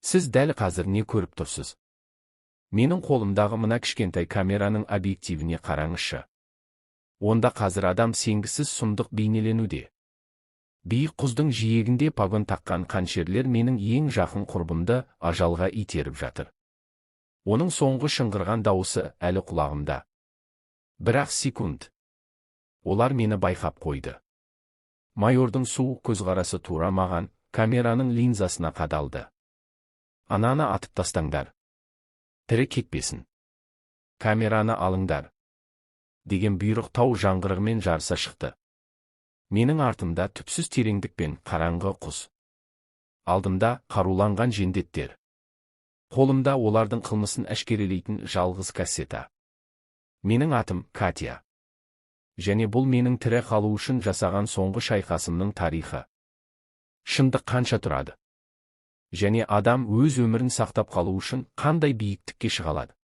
Сіз дәл қазір не көріп тұрсыз? Менің қолымдағы мына кішкентай камераның объективіне қараңызшы. Онда қазір адам сенгісіз сұмдық бейнеленуде. Биік құздың жиегінде пагон таққан қаншерлер менің ең жақын құрбымды ажалға итеріп жатыр. Оның соңғы шыңғырған дауысы әлі құлағымда. Бірақ секунд. Олар мені байқап қойды. Майордың суық көзқарасы тура маған, камераның линзасына қадалды. Ананы атып тастаңдар. Тірі кетпесін. Камераны алыңдар. Деген бұйрық тау жаңғырығымен жарыса шықты. Менің артымда түпсіз тереңдік пен қараңғы құз. Алдымда қаруланған жендеттер. Қолымда олардың қылмысын әшкерелейтін жалғыз кассета. Менің атым Катя. Және бұл менің тірі қалу үшін жасаған соңғы шайқасымның тарихы. Шындық қанша тұрады? Және адам өз өмірін сақтап қалу үшін қандай биіктікке шыға алады?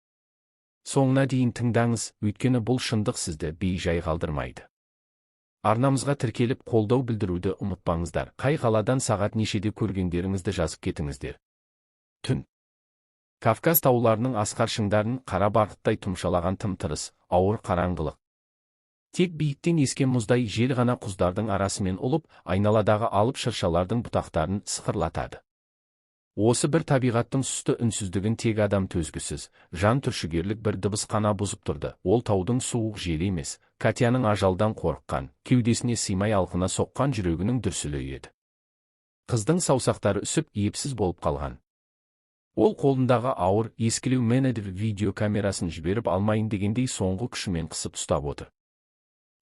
Соңына дейін тыңдаңыз, өйткені бұл шындық сізді бей-жай қалдырмайды. Арнамызға тіркеліп қолдау білдіруді ұмытпаңыздар. Қай қаладан сағат нешеде көргендеріңізді жазып кетіңіздер. Түн. Кавказ тауларының асқар шыңдарын қара барқыттай тұмшалаған тым-тырыс, ауыр қараңғылық. Тек биіктен ескен мұздай жел ғана құздардың арасымен ұлып, айналадағы алып шыршалардың бұтақтарын сықырлатады. Осы бір табиғаттың сұсты үнсіздігін тек адам төзгісіз, жан түршігерлік бір дыбыс қана бұзып тұрды. Ол таудың суық желі емес, Катяның ажалдан қорыққан, кеудесіне сыймай алқына соққан жүрегінің дүрсілі еді. Қыздың саусақтары үсіп, епсіз болып қалған. Ол қолындағы ауыр, ескілеу менедер видео камерасын жіберіп алмайын дегендей соңғы күшімен қысып ұстап отыр.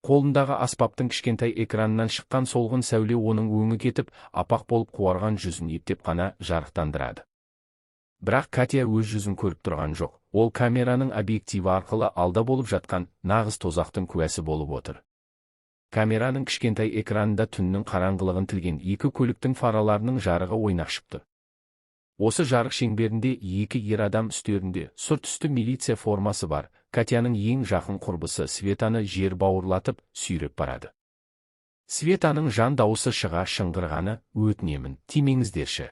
Қолындағы аспаптың кішкентай экранынан шыққан солғын сәуле оның өңі кетіп, апақ болып қуарған жүзін ептеп қана жарықтандырады. Бірақ Катя өз жүзін көріп тұрған жоқ. Ол камераның объективі арқылы алда болып жатқан нағыз тозақтың куәсі болып отыр. Камераның кішкентай экранында түннің қараңғылығын тілген екі көліктің фараларының жарығы ойнақ шықты. Осы жарық шеңберінде екі ер адам үстерінде сұр түсті милиция формасы бар. Катяның ең жақын құрбысы Светаны жер бауырлатып сүйреп барады. Светаның жан дауысы шыға шыңғырғаны, өтінемін, тимеңіздерші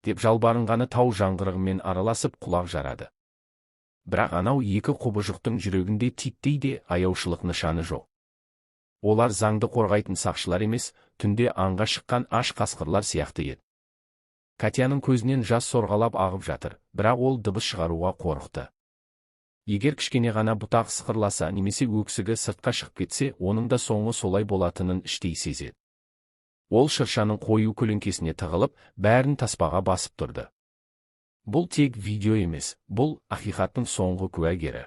деп жалбарынғаны тау жаңғырығымен араласып құлақ жарады. Бірақ анау екі құбыжықтың жүрегінде титтей де аяушылық нышаны жоқ. Олар заңды қорғайтын сақшылар емес, түнде аңға шыққан аш қасқырлар сияқты еді. Катяның көзінен жас сорғалап ағып жатыр, бірақ ол дыбыс шығаруға қорықты. Егер кішкене ғана бұтақ сықырласа немесе өксігі сыртқа шығып кетсе, оның да соңы солай болатынын іштей сезеді. Ол шыршаның қою көлеңкесіне тығылып, бәрін таспаға басып тұрды. Бұл тек видео емес, бұл ақиқаттың соңғы куәгері.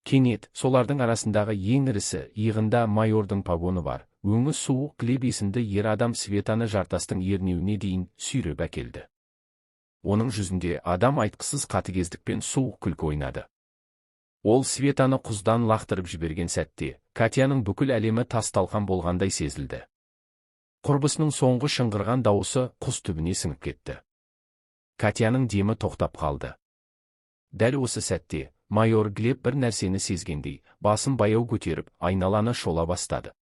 Кенет, солардың арасындағы ең ірісі, иығында майордың погоны бар, өңі суық Глеб есімді ер адам Светаны жартастың ернеуіне дейін сүйреп әкелді. Оның жүзінде адам айтқысыз қатыгездікпен суық күлкі ойнады. Ол Светаны құздан лақтырып жіберген сәтте, Катяның бүкіл әлемі тас-талқан болғандай сезілді. Құрбысының соңғы шыңғырған дауысы құз түбіне сіңіп кетті. Катяның демі тоқтап қалды. Дәл осы сәтте, майор Глеб бір нәрсені сезгендей, басын баяу көтеріп, айналаны шола бастады.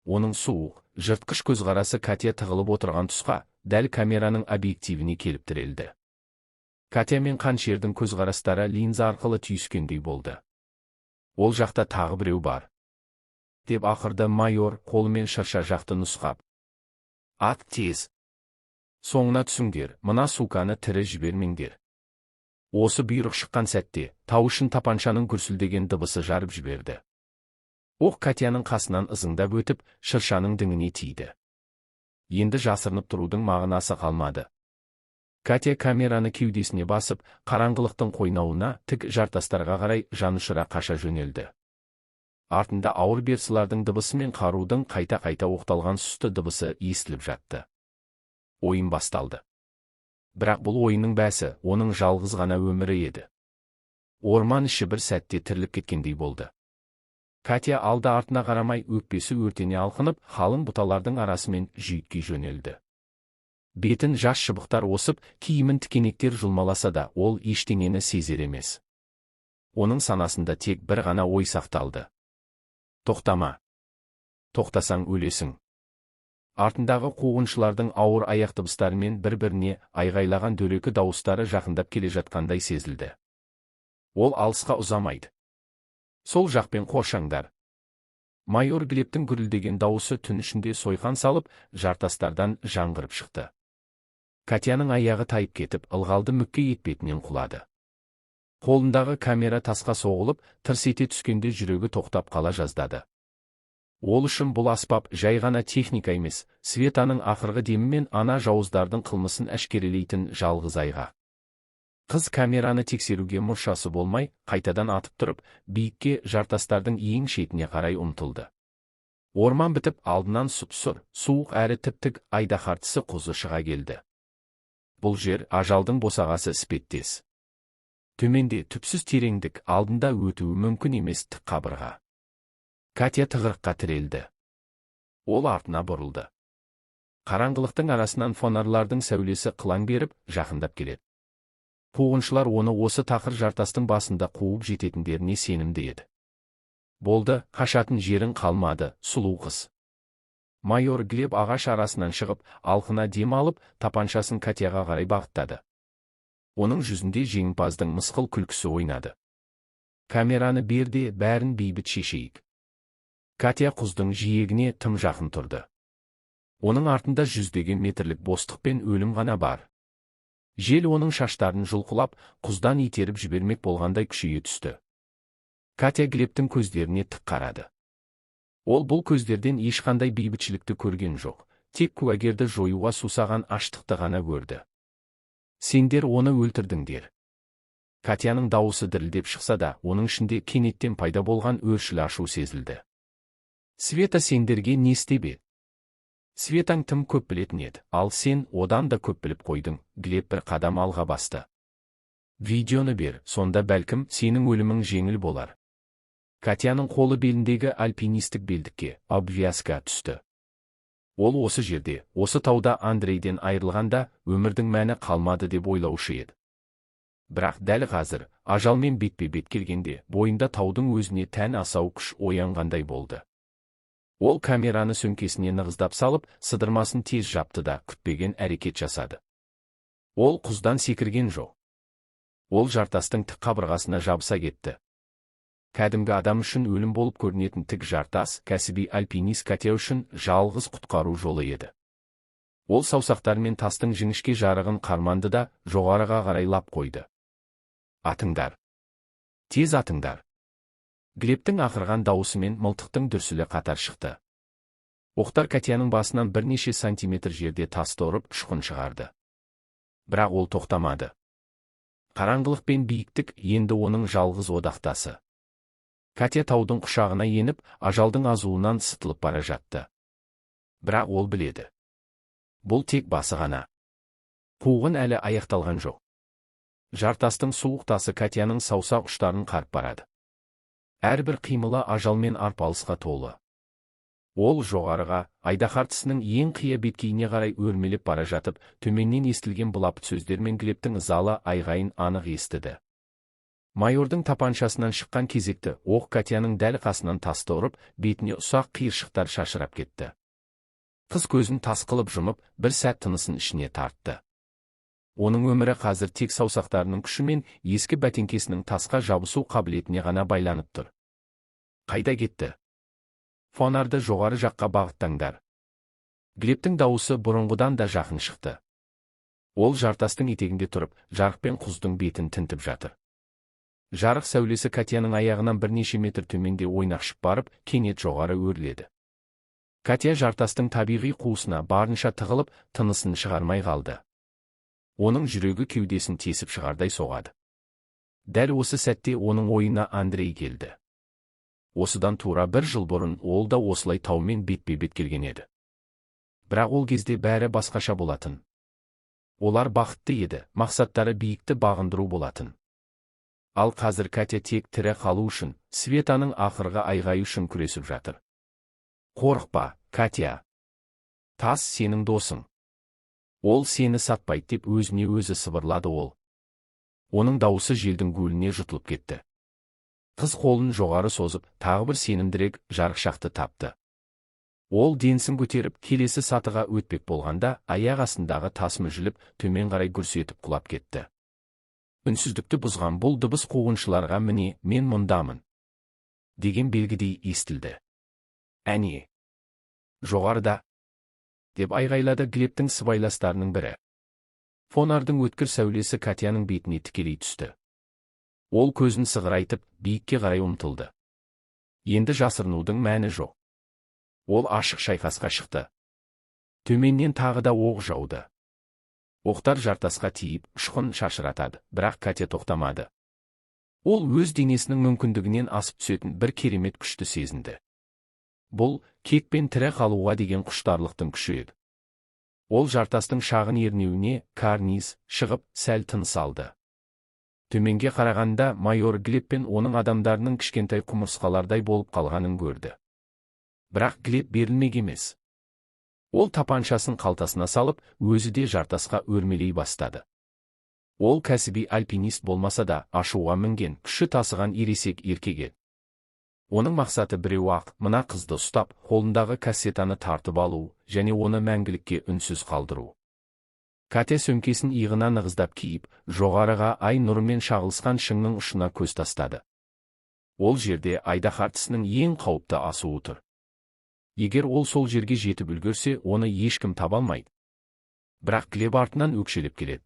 Оның суық, жыртқыш көзқарасы Катя тығылып отырған тұсқа, дәл камераның объективіне келіп тірелді. Катя мен қаншердің көзқарастары линза арқылы түйіскендей болды. Ол жақта тағы біреу бар. Деп ақырды майор, қолымен шырша жақты нұсқап. Ат тез. Соңына түсіңдер, мына суканы тірі жібермеңдер. Осы бұйрық шыққан сәтте, тау үшін тапаншаның гүрсілдеген дыбысы жарып жіберді. Оқ Катяның қасынан ызыңдап өтіп, шыршаның діңіне тиді. Енді жасырынып тұрудың мағынасы қалмады. Катя камераны кеудесіне басып, қараңғылықтың қойнауына тік жартастарға қарай жанұшыра қаша жөнелді. Артында ауыр берсылардың дыбысы мен қарудың қайта-қайта оқталған сұсты дыбысы естіліп жатты. Ойын басталды. Бірақ бұл ойынның бәсі, оның жалғыз ғана өмірі еді. Орман іші бір сәтте тіріліп кеткендей болды. Катя алды-артына қарамай өкпесі өртене алқынып, қалың бұталардың арасымен жүйткей жөнелді. Бетін жас шыбықтар осып, киімін тікенектер жұлмаласа да, ол ештеңені сезер емес. Оның санасында тек бір ғана ой сақталды. Тоқтама. Тоқтасаң өлесің. Артындағы қуғыншылардың ауыр аяқ дыбыстарымен бір-біріне айғайлаған дөрекі дауыстары жақындап келе жатқандай сезілді. Ол алысқа ұзамайды. Сол жақпен қоршаңдар. Майор Глебтің гүрілдеген дауысы түн ішінде сойқан салып, жартастардан жаңғырып шықты. Катяның аяғы тайып кетіп, ылғалды мүкке етпетінен құлады. Қолындағы камера тасқа соғылып, тырс ете түскенде жүрегі тоқтап қала жаздады. Ол үшін бұл аспап жай ғана техника емес, Светаның ақырғы демімен ана жауыздардың қылмысын әшкерелейтін жалғыз айға. Қыз камераны тексеруге мұршасы болмай, қайтадан атып тұрып, биікке жартастардың ең шетіне қарай ұмтылды. Орман бітіп, алдынан сұп-сұр, суық әрі тіп-тік айдаһартысы құзы шыға келді. Бұл жер ажалдың босағасы іспеттес. Төменде түпсіз тереңдік, алдында өтуі мүмкін емес тік қабырға. Катя тығырыққа тірелді. Ол артына бұрылды. Қараңғылықтың арасынан фонарлардың сәулесі қылаң беріп, жақындап келеді. Қуғыншылар оны осы тақыр жартастың басында қуып жететіндеріне сенімді еді. Болды, қашатын жерің қалмады, сұлу қыз. Майор Глеб ағаш арасынан шығып, алқына дем алып, тапаншасын Катяға қарай бағыттады. Оның жүзінде жеңімпаздың мысқыл күлкісі ойнады. Камераны берде, бәрін бейбіт шешейік. Катя құздың жиегіне тым жақын тұрды. Оның артында жүздеген метрлік бостық пен өлім ғана бар. Жел оның шаштарын жұлқылап, құздан итеріп жібермек болғандай күшейе түсті. Катя Глебтің көздеріне тік қарады. Ол бұл көздерден ешқандай бейбітшілікті көрген жоқ, тек куәгерді жоюға сусаған аштықты ғана көрді. Сендер оны өлтірдіңдер. Катяның дауысы дірілдеп шықса да, оның ішінде кенеттен пайда болған өршіл ашу сезілді. Света сендерге не істеп еді? Светаң тым көп білетін еді, ал сен одан да көп біліп қойдың. Глеб бір қадам алға басты. Видеоны бер, сонда бәлкім сенің өлімің жеңіл болар. Катяның қолы беліндегі альпинистік белдікке, обвязка түсті. Ол осы жерде, осы тауда Андрейден айырылғанда, өмірдің мәні қалмады деп ойлаушы еді. Бірақ дәл қазір, ажалмен бетпе-бет келгенде, бойында таудың өзіне тән асау күш оянғандай болды. Ол камераны сөмкесіне нығыздап салып, сыдырмасын тез жапты да күтпеген әрекет жасады. Ол құздан секірген жоқ. Ол жартастың тік қабырғасына жабыса кетті. Кәдімгі адам үшін өлім болып көрінетін тік жартас, кәсіби альпинист Катя үшін жалғыз құтқару жолы еді. Ол саусақтармен тастың жіңішке жарығын қарманды да, жоғарыға қарай лап қойды. Атыңдар! Тез атыңдар! Глебтің ақырған дауысымен мылтықтың дүрсілі қатар шықты. Оқтар Катяның басынан бірнеше сантиметр жерде тасты ұрып ұшқын шығарды. Бірақ ол тоқтамады. Қараңғылық пен биіктік енді оның жалғыз одақтасы. Катя таудың құшағына еніп, ажалдың азуынан сытылып бара жатты. Бірақ ол біледі. Бұл тек басы ғана. Қуғын әлі аяқталған жоқ. Жартастың суық тасы Катяның саусақ ұштарын қарып барады. Әрбір қимылы ажалмен арпалысқа толы. Ол жоғарыға, айдаһартысының ең қия беткейіне қарай өрмелеп бара жатып, төменнен естілген былапыт сөздермен Глебтің ызалы айғайын анық естіді. Майордың тапаншасынан шыққан кезекті оқ Катяның дәл қасынан тасты ұрып, бетіне ұсақ қиыршықтар шашырап кетті. Қыз көзін тас қылып жұмып, бір сәт тынысын ішіне тартты. Оның өмірі қазір тек саусақтарының күшімен ескі бәтеңкесінің тасқа жабысу қабілетіне ғана байланып тұр. Қайда кетті? Фонарды жоғары жаққа бағыттаңдар. Глебтің дауысы бұрынғыдан да жақын шықты. Ол жартастың етегінде тұрып, жарықпен құздың бетін тінтіп жатыр. Жарық сәулесі Катяның аяғынан бірнеше метр төменде ойнақшып барып, кенет жоғары өрледі. Катя жартастың табиғи қуысына барынша тығылып, тынысын шығармай қалды. Оның жүрегі кеудесін тесіп шығардай соғады. Дәл осы сәтте оның ойына Андрей келді. Осыдан тура бір жыл бұрын ол да осылай таумен бетпе-бет келген еді. Бірақ ол кезде бәрі басқаша болатын. Олар бақытты еді, мақсаттары биікті бағындыру болатын. Ал қазір Катя тек тірі қалу үшін, Светаның ақырғы айғайы үшін күресіп жатыр. Қорықпа, Катя. Тас сенің досың. Ол сені сатпайды деп өзіне өзі сыбырлады ол. Оның дауысы желдің гуіліне жұтылып кетті. Қыз қолын жоғары созып, тағы бір сенімдірек жарықшақты тапты. Ол денсін көтеріп, келесі сатыға өтпек болғанда, аяқ астындағы тас мүжіліп, төмен қарай гүрс етіп құлап кетті. Үнсіздікті бұзған бұл дыбыс қуғыншыларға «Міне, мен мұндамын» деген белгідей естілді. «Әне! Жоғарыда!» деп айғайлады Глебтің сыбайластарының бірі. Фонардың өткір сәулесі Катяның бетіне тікелей түсті. Ол көзін сығырайтып, биікке қарай ұмтылды. Енді жасырынудың мәні жоқ. Ол ашық шайқасқа шықты. Төменнен тағы да оқ жауды. Оқтар жартасқа тиіп, ұшқын шашыратады, бірақ Катя тоқтамады. Ол өз денесінің мүмкіндігінен асып түсетін бір керемет күшті сезінді. Бұл, кекпен тірі қалуға деген құштарлықтың күші еді. Ол жартастың шағын ернеуіне, карниз, шығып, сәл тыныс алды. Төменге қарағанда майор Глеб пен оның адамдарының кішкентай құмырсқалардай болып қалғанын көрді. Бірақ Глеб берілмек емес. Ол тапаншасын қалтасына салып, өзі де жартасқа өрмелей бастады. Ол кәсіби альпинист болмаса да, ашуға мінген, күші тасыған ересек еркек еді. Оның мақсаты біреу-ақ, мына қызды ұстап, қолындағы кассетаны тартып алу, және оны мәңгілікке үнсіз қалдыру. Катя сөмкесін иығына нығыздап киіп, жоғарыға ай нұрымен шағылысқан шыңның ұшына көз тастады. Ол жерде Айдаһар тісінің ең қауіпті асуы тұр. Егер ол сол жерге жетіп үлгерсе, оны ешкім таба алмайды. Бірақ Глеб артынан өкшелеп келеді.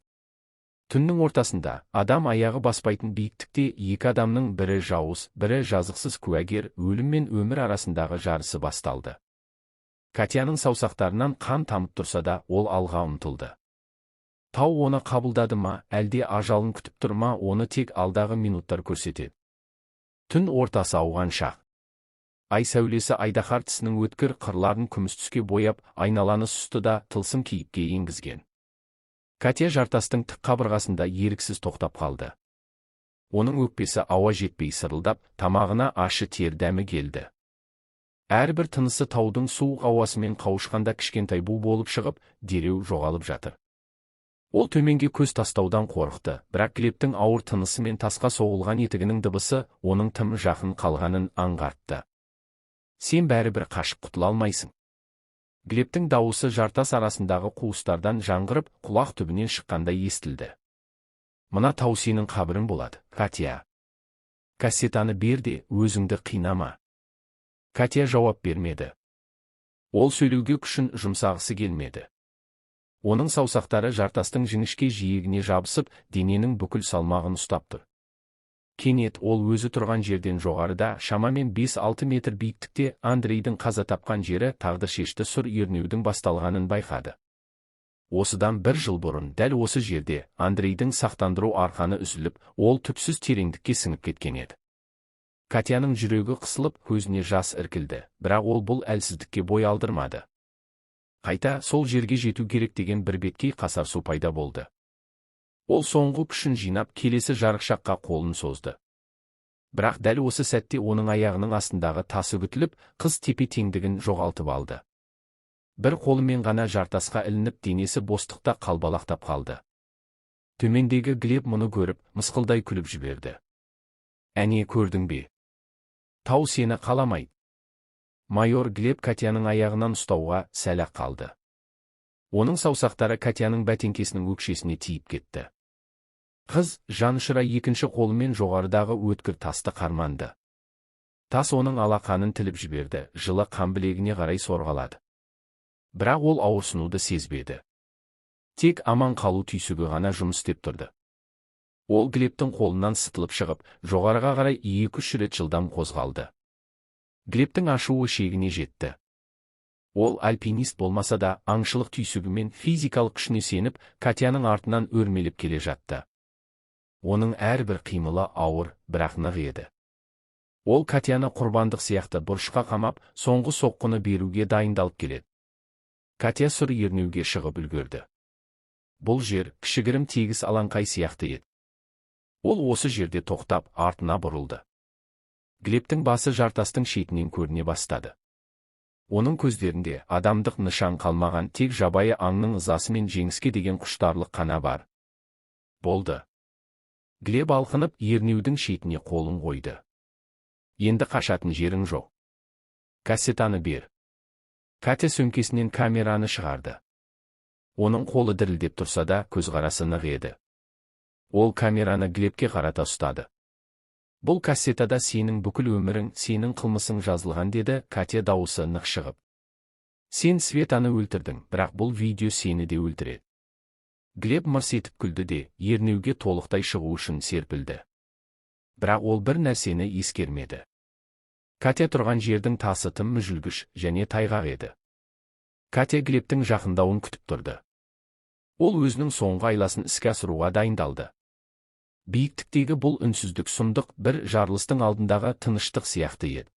Түннің ортасында, адам аяғы баспайтын биіктікте екі адамның бірі жауыз, бірі жазықсыз куәгер, өлім мен өмір арасындағы жарысы басталды. Катяның саусақтарынан қан тамып тұрса да, ол алға ұмтылды. Тау оны қабылдады ма, әлде ажалын күтіп тұр ма, оны тек алдағы минуттар көрсетеді. Түн ортасы ауған шақ. Ай сәулесі Айдаһар тісінің өткір қырларын күміс түске бояп, айналаны сұсты да тылсым кейіпке енгізген. Катя жартастың тік қабырғасында еріксіз тоқтап қалды. Оның өкпесі ауа жетпей сырылдап, тамағына ащы тер дәмі келді. Әрбір тынысы таудың суық ауасымен қауышқанда кішкентай бу болып шығып, дереу жоғалып жатыр. Ол төменге көз тастаудан қорықты, бірақ Глебтің ауыр тынысы мен тасқа соғылған етігінің дыбысы оның тым жақын қалғанын аңғартты. Сен бәрібір қашып құтыла алмайсың. Глебтің дауысы жартас арасындағы қуыстардан жаңғырып, құлақ түбінен шыққандай естілді. Мына тау сенің қабірің болады, Катя. Кассетаны бер де, өзіңді қинама. Катя жауап бермеді. Ол сөйлеуге күшін жұмсағысы келмеді. Оның саусақтары жартастың жіңішке жиегіне жабысып, дененің бүкіл салмағын ұстап тұр. Кенет ол өзі тұрған жерден жоғарыда, шамамен 5-6 метр биіктікте Андрейдің қаза тапқан жері тағдыршешті сұр ернеудің басталғанын байқады. Осыдан 1 жыл бұрын дәл осы жерде Андрейдің сақтандыру арқаны үзіліп, ол түпсіз тереңдікке сіңіп кеткен еді. Катяның жүрегі қысылып, көзіне жас іркілді, бірақ ол бұл әлсіздікке бой алдырмады. Қайта сол жерге жету керек деген бір беткей қасарысу пайда болды. Ол соңғы күшін жинап, келесі жарықшаққа қолын созды. Бірақ дәл осы сәтте оның аяғының астындағы тасы үгітіліп, қыз тепе-теңдігін жоғалтып алды. Бір қолымен ғана жартасқа ілініп, денесі бостықта қалбалақтап қалды. Төмендегі Глеб мұны көріп, мысқылдай күліп жіберді. Әне, көрдің бе? Тау сені қаламайды. Майор Глеб Катяның аяғынан ұстауға сәл-ақ қалды. Оның саусақтары Катяның бәтеңкесінің өкшесіне тиіп кетті. Қыз жанұшыра екінші қолымен жоғарыдағы өткір тасты қарманды. Тас оның алақанын тіліп жіберді, жылы қан білегіне қарай сорғалады. Бірақ ол ауырсынуды сезбеді. Тек аман қалу түйсігі ғана жұмыс істеп тұрды. Ол Глебтің қолынан сытылып шығып, жоғарыға қарай 2-3 рет жылдам қозғалды. Глебтің ашуы шегіне жетті. Ол альпинист болмаса да, аңшылық түйсігі мен физикалық күшіне сеніп, Катяның артынан өрмелеп келе жатты. Оның әрбір қимылы ауыр, бірақ нық еді. Ол Катяны құрбандық сияқты бұрышқа қамап, соңғы соққыны беруге дайындалып келеді. Катя сұр ернеуге шығып үлгерді. Бұл жер кішігірім тегіс алаңқай сияқты еді. Ол осы жерде тоқтап, артына бұрылды. Глебтің басы жартастың шетінен көріне бастады. Оның көздерінде адамдық нышан қалмаған, тек жабайы аңның ызасы мен жеңіске деген құштарлық қана бар. Болды. Глеб алқынып, ернеудің шетіне қолын қойды. Енді қашатын жерің жоқ. Кассетаны бер. Катя сөмкесінен камераны шығарды. Оның қолы дірілдеп тұрса да, көзқарасы нық еді. Ол камераны Глебке қарата ұстады. Бұл кассетада сенің бүкіл өмірің, сенің қылмысың жазылған, деді Катя дауысы нық шығып. Сен Светаны өлтірдің, бірақ бұл видео сені де өлтіреді. Глеб мырс етіп күлді де, ернеуге толықтай шығу үшін серпілді. Бірақ ол бір нәрсені ескермеді. Катя тұрған жердің тасы тым мүжілгіш және тайғақ еді. Катя Глебтің жақындауын күтіп тұрды. Ол өзінің соңғы айласын іске асыруға дайындалды. Биіктіктегі бұл үнсіздік сұмдық бір жарылыстың алдындағы тыныштық сияқты еді.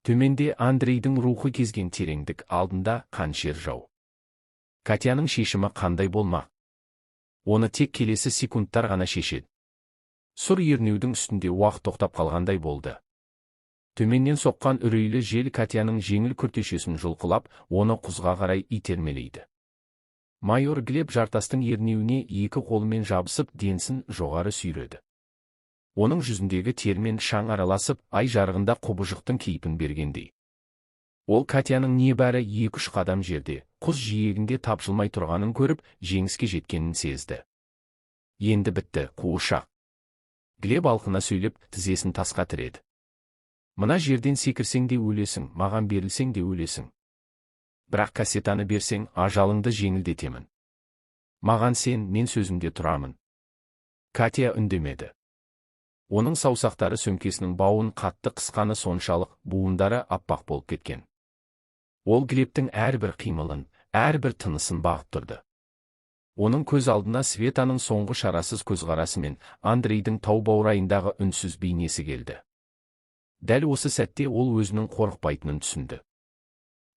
Төменде Андрейдің рухы кезген тереңдік, алдында қаншер жау. Катяның шешімі қандай болмақ? Оны тек келесі секундтар ғана шешеді. Сұр ернеудің үстінде уақыт тоқтап қалғандай болды. Төменнен соққан үрейлі жел Катяның жеңіл күртешесін жұлқылап, оны құзға қарай итермелейді. Майор Глеб жартастың ернеуіне екі қолымен жабысып, денсін жоғары сүйреді. Оның жүзіндегі термен шаң араласып, ай жарығында құбыжықтың кейпін бергендей. Ол Катяның небәрі 2-3 қадам жерде, құз жиегінде тапжылмай тұрғанын көріп, жеңіске жеткенін сезді. Енді бітті, қуышақ. Глеб алқына сөйлеп, тізесін тасқа тіреді. Мына жерден секірсең де өлесің, маған берілсең де өлесің. Бірақ кассетаны берсең, ажалыңды жеңілдетемін. Маған сен, мен сөзімде тұрамын. Катя үндемеді. Оның саусақтары сөмкесінің бауын қатты қысқаны соншалық, буындары аппақ болып кеткен. Ол Глебтің әрбір қимылын, әрбір тынысын бағып тұрды. Оның көз алдына Светаның соңғы шарасыз көзқарасы мен Андрейдің тау баурайындағы үнсіз бейнесі келді. Дәл осы сәтте ол өзінің қорықпайтынын түсінді.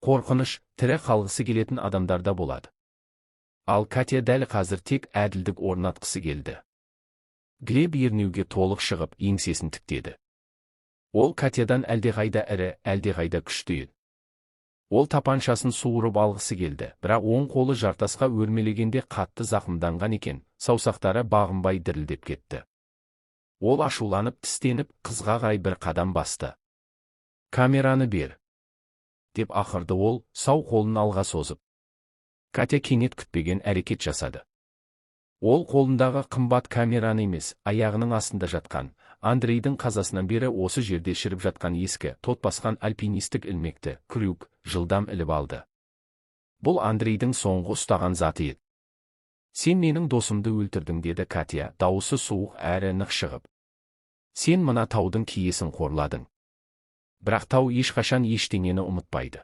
Қорқыныш, тірі қалғысы келетін адамдарда болады. Ал Катя дәл қазір тек әділдік орнатқысы келді. Глеб ернеуге толық шығып, еңсесін тіктеді. Ол Катядан әлдеқайда ірі, әлдеқайда күшті еді. Ол тапаншасын суырып алғысы келді, бірақ оң қолы жартасқа өрмелегенде қатты зақымданған екен, саусақтары бағынбай дірілдеп кетті. Ол ашуланып, тістеніп, қызға қарай бір қадам басты. «Камераны бер», деп ақырды ол, сау қолын алға созып. Катя кенет күтпеген әрекет жасады. Ол қолындағы қымбат камераны емес, аяғының астында жатқан, Андрейдің қазасынан бері осы жерде шіріп жатқан ескі, тот басқан альпинистік ілмекті, крюк, жылдам іліп алды. Бұл Андрейдің соңғы ұстаған заты еді. «Сен менің досымды өлтірдің», деді Катя, дауысы суық әрі нық шығып. «Сен мына таудың киесін қорладың. Бірақ тау ешқашан ештеңені ұмытпайды».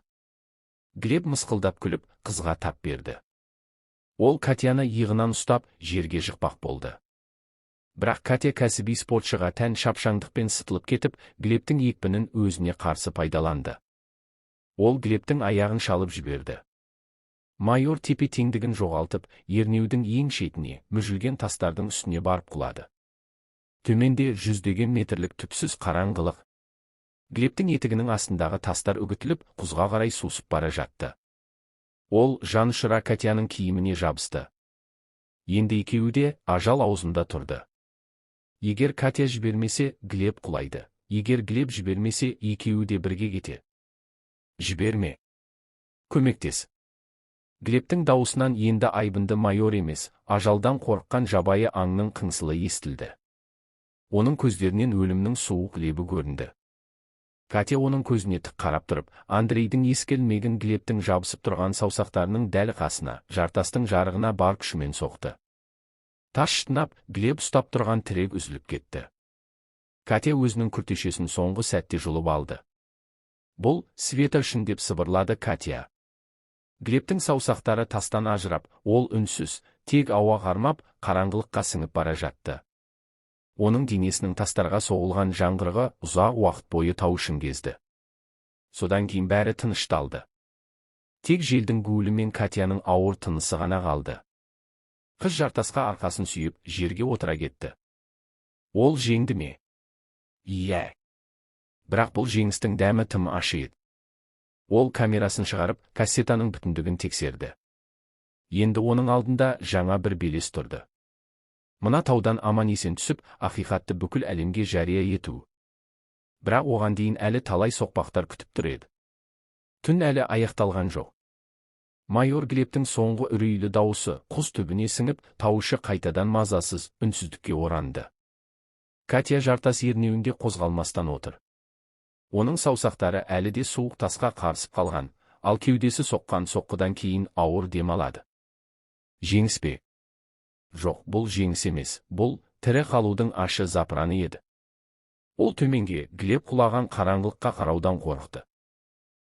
Глеб мысқылдап күліп, қызға тап берді. Ол Катяны иығынан ұстап, жерге жықпақ болды. Бірақ Катя кәсіби спортшыға тән шапшаңдықпен сытылып кетіп, Глебтің екпінін өзіне қарсы пайдаланды. Ол Глебтің аяғын шалып жіберді. Майор тепе-теңдігін жоғалтып, ернеудің ең шетіне, мүжілген тастардың үстіне барып құлады. Төменде жүздеген метрлік түпсіз қараңғылық. Глебтің етігінің астындағы тастар үгітіліп, құзға қарай сусып бара жатты. Ол жанұшыра Катяның киіміне жабысты. Енді екеуі де ажал аузында тұрды. Егер Катя жібермесе, Глеб құлайды. Егер Глеб жібермесе, екеуі де бірге кетеді. «Жіберме. Көмектес». Глебтің дауысынан енді айбынды майор емес, ажалдан қорыққан жабайы аңның қыңсылы естілді. Оның көздерінен өлімнің суық лебі көрінді. Катя оның көзіне тік қарап тұрып, Андрейдің ескілмеген Глебтің жабысып тұрған саусақтарының дәл қасына, жартастың жарығына бар күшімен соқты. Тас шытынап, Глеб ұстап тұрған тірек үзіліп кетті. Катя өзінің күртешесін соңғы сәтте жұлып алды. «Бұл Света үшін», деп сыбырлады Катя. Глебтің саусақтары тастан ажырап, ол үнсіз, тек ауа қармап, қараңғылыққа сіңіп бара жатты. Оның денесінің тастарға соғылған жаңғырығы ұзақ уақыт бойы тау ішін кезді. Содан кейін бәрі тынышталды. Тек желдің гуілі мен Катяның ауыр тынысы ғана қалды. Қыз жартасқа арқасын сүйіп, жерге отыра кетті. Ол жеңді ме? Иә. Бірақ бұл жеңістің дәмі тым ащы еді. Ол камерасын шығарып, кассетаның бүтіндігін тексерді. Енді оның алдында жаңа бір белес тұрды. Мына таудан аман-есен түсіп, ақиқатты бүкіл әлемге жария ету. Бірақ оған дейін әлі талай соқпақтар күтіп тұр еді. Түн әлі аяқталған жоқ. Майор Глебтің соңғы үрейлі дауысы құз түбіне сіңіп, тауышы қайтадан мазасыз, үнсіздікке оранды. Катя жартас ернеуінде қозғалмастан отыр. Оның саусақтары әлі де суық тасқа қарысып қалған, ал кеудесі соққан соққыдан кейін ауыр дем алады. Жеңіс пе? Жоқ, бұл жеңіс емес, бұл тірі қалудың ащы запыраны еді. Ол төменге, Глеб құлаған қараңғылыққа қараудан қорықты.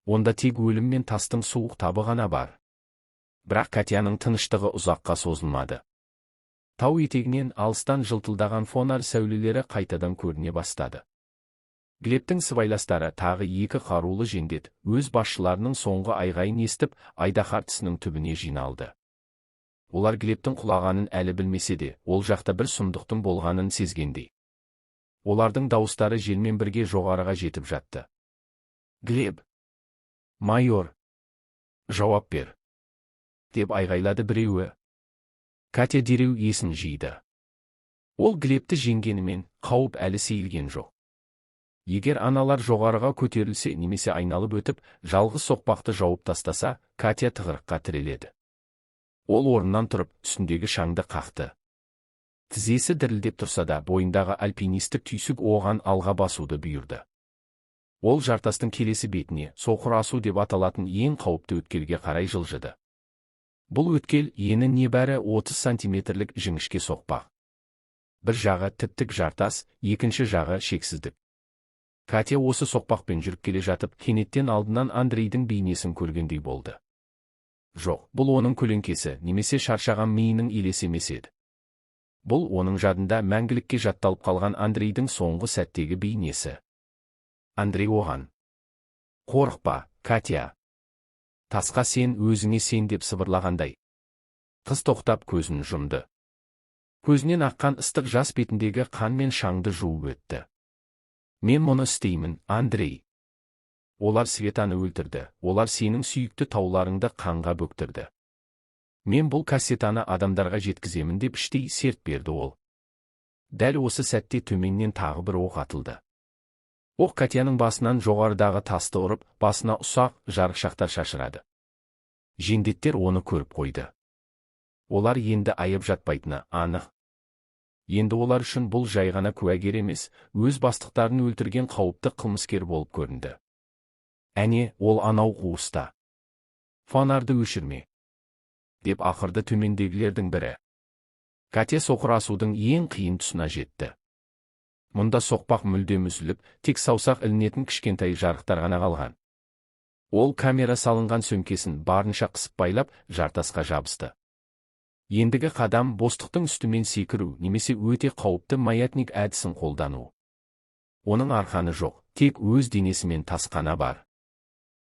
Онда тек өлім мен тастың суық табы ғана бар. Бірақ Катяның тыныштығы ұзаққа созылмады. Тау етегінен алыстан жылтылдаған фонар сәулелері қайтадан көріне бастады. Глебтің сыбайластары тағы екі қарулы жендет, өз басшыларының соңғы айғайын естіп, айдаһар тісінің түбіне жиналды. Олар Глебтің құлағанын әлі білмесе де, ол жақта бір сұмдықтың болғанын сезгендей. Олардың дауыстары желмен бірге жоғарыға жетіп жатты. Глеб! Майор! Жауап бер! Деп айғайлады біреуі. Катя дереу есін жиды. Ол Глебті жеңгенімен қауіп әлі сейілген жоқ. Егер аналар жоғарыға көтерілсе немесе айналып өтіп, жалғыз соқпақты жауып тастаса, Катя тығырыққа тіреледі. Ол орнынан тұрып, үстіндегі шаңды қақты. Тізесі дірілдеп тұрса да, бойындағы альпинистік түйсік оған алға басуды бұйырды. Ол жартастың келесі бетіне, соқыр асу деп аталатын ең қауіпті өткелге қарай жылжыды. Бұл өткел ені небәрі 30 сантиметрлік жіңішке соқпақ. Бір жағы тіп-тік жартас, екінші жағы шексіздік. Катя осы соқпақпен жүріп келе жатып, кенеттен алдынан Андрейдің бейнесін көргендей болды. Жоқ, бұл оның көлеңкесі, немесе шаршаған миының елесі емес еді. Бұл оның жадында мәңгілікке жатталып қалған Андрейдің соңғы сәттегі бейнесі. Андрей оған: «Қорықпа, Катя. Тасқа сен, өзіңе сен» деп сыбырлағандай. Қыз тоқтап көзін жұмды. Көзінен аққан ыстық жас бетіндегі қан мен шаңды жуып өтті. «Мен мұны істеймін, Андрей. Олар Светаны өлтірді, олар сенің сүйікті тауларыңды қанға бөктірді. Мен бұл кассетаны адамдарға жеткіземін» деп іштей серт берді ол. Дәл осы сәтте төменнен тағы бір оқ атылды. Оқ Катяның басынан жоғарыдағы тасты ұрып, басына ұсақ жарықшақтар шашырады. Жендеттер оны көріп қойды. Олар енді айып жатпайтыны анық. Енді олар үшін бұл жай ғана куәгер емес, өз бастықтарын өлтірген қауіпті қылмыскер болып көрінді. «Әне, ол анау қуыста. Фонарды өшірме!» деп ақырды төмендегілердің бірі. Катя соқыр асудың ең қиын тұсына жетті. Мұнда соқпақ мүлдем үзіліп, тек саусақ ілінетін кішкентай жарықтар ғана қалған. Ол камера салынған сөмкесін барынша қысып байлап, жартасқа жабысты. Ендігі қадам бостықтың үстімен секіру немесе өте қауіпті маятник әдісін қолдану. Оның арқаны жоқ, тек өз денесімен тасқана бар.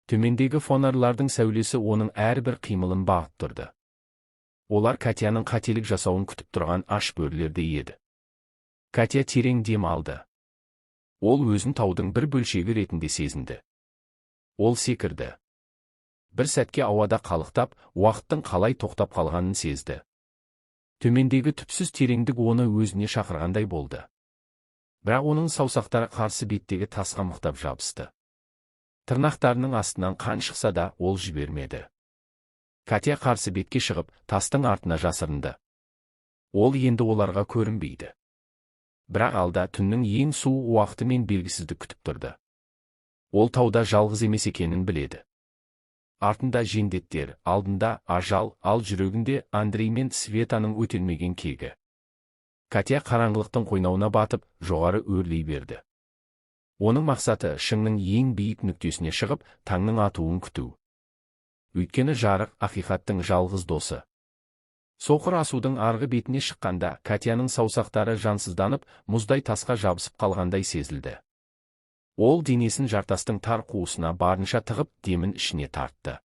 Төмендегі фонарлардың сәулесі оның әрбір қимылын бағып тұрды. Олар Катяның қателік жасауын күтіп тұрған аш бөрілердей еді. Катя терең дем алды. Ол өзін таудың бір бөлшегі ретінде сезінді. Ол секірді. Бір сәтке ауада қалықтап, уақыттың қалай тоқтап қалғанын сезді. Төмендегі түпсіз тереңдік оны өзіне шақырғандай болды. Бірақ оның саусақтары қарсы беттегі тасқа мықтап жабысты. Тырнақтарының астынан қан шықса да, ол жібермеді. Катя қарсы бетке шығып, тастың артына жасырынды. Ол енді оларға көрінбейді. Бірақ алда түннің ең суық уақыты мен белгісіздік күтіп тұрды. Ол тауда жалғыз емес екенін біледі. Артында жендеттер, алдында ажал, ал жүрегінде Андрей мен Светаның өтелмеген кегі. Катя қараңғылықтың қойнауына батып, жоғары өрлей берді. Оның мақсаты шыңның ең биік нүктесіне шығып, таңның атуын күту. Өйткені жарық ақиқаттың жалғыз досы. Соқыр асудың арғы бетіне шыққанда, Катяның саусақтары жансызданып, мұздай тасқа жабысып қалғандай сезілді. Ол денесін жартастың тар қуысына барынша тығып, демін ішіне тартты.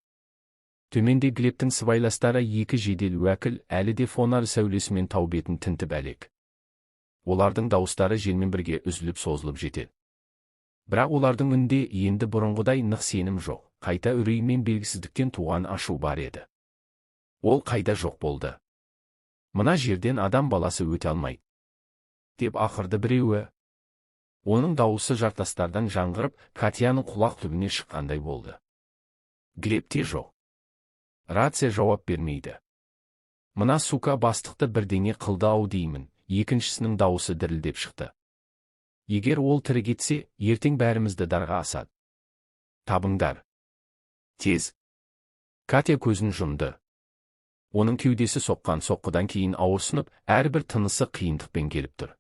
Төменде Глебтің сыбайластары екі жедел уәкіл әлі де фонар сәулесімен тау бетін тінтіп әлек. Олардың дауыстары желмен бірге үзіліп созылып жетеді. Бірақ олардың үнінде енді бұрынғыдай нық сенім жоқ, қайта үрей мен белгісіздіктен туған ашу бар еді. Ол қайда жоқ болды. Мына жерден адам баласы өте алмайды, деп ақырды біреуі. Оның дауысы жартастардан жаңғырып, Катяның құлақ түбіне шыққандай болды. Глебте жоқ. Рация жауап бермейді. Мына сука бастықты бірдеңе қылды-ау деймін, екіншісінің дауысы дірілдеп шықты. Егер ол тірі кетсе, ертең бәрімізді дарға асады. Табыңдар. Тез. Катя көзін жұмды. Оның кеудесі соққан соққыдан кейін ауырсынып, әрбір тынысы қиындықпен келіп тұр.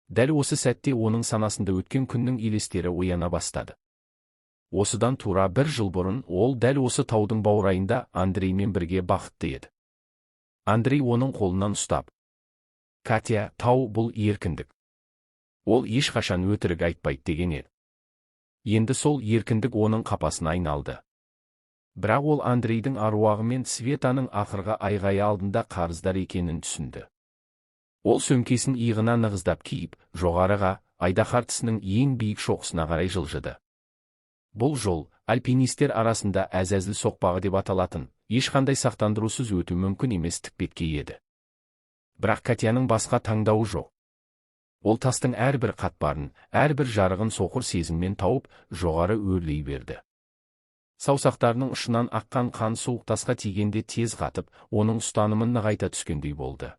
Дәл осы сәтте оның санасында өткен күннің елестері ояна бастады. Осыдан тура 1 жыл бұрын ол дәл осы таудың баурайында Андреймен бірге бақытты еді. Андрей оның қолынан ұстап: «Катя, тау бұл еркіндік. Ол ешқашан өтірік айтпайды» деген еді. Енді сол еркіндік оның қапасына айналды. Бірақ ол Андрейдің аруағы мен Светаның ақырғы айғайы алдында қарыздар екенін түсінді. Ол сөмкесін иығына нығыздап киіп, жоғарыға, Айдаһар тісінің ең биік шоқысына қарай жылжыды. Бұл жол, альпинистер арасында әзәзіл соқпағы деп аталатын, ешқандай сақтандырусыз өту мүмкін емес тікбетке еді. Бірақ Катяның басқа таңдауы жоқ. Ол тастың әрбір қатпарын, әрбір жарығын соқыр сезіммен тауып, жоғары өрлей берді. Саусақтарының ұшынан аққан қан суық тасқа тигенде тез қатып, оның ұстанымын нығайта түскендей болды.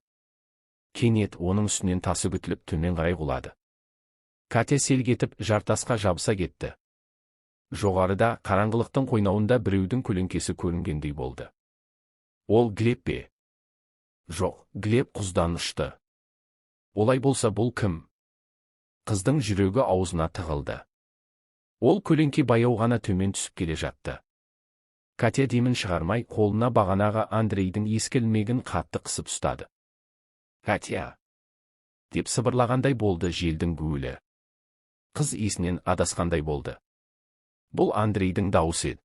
Кенет оның үстінен тасы күтіліп төмен қарай құлады. Катя селк етіп жартасқа жабыса кетті. Жоғарыда, қараңғылықтың қойнауында біреудің көлеңкесі көрінгендей болды. Ол Глеб пе? Жоқ, Глеб құздан ұшты. Олай болса бұл кім? Қыздың жүрегі аузына тығылды. Ол көлеңке баяу ғана төмен түсіп келе жатты. Катя демін шығармай, қолына бағанағы Андрейдің ескі ілмегін қатты қысып ұстады. «Катя!» деп сыбырлағандай болды желдің гуілі. Қыз есінен адасқандай болды. Бұл Андрейдің дауысы еді.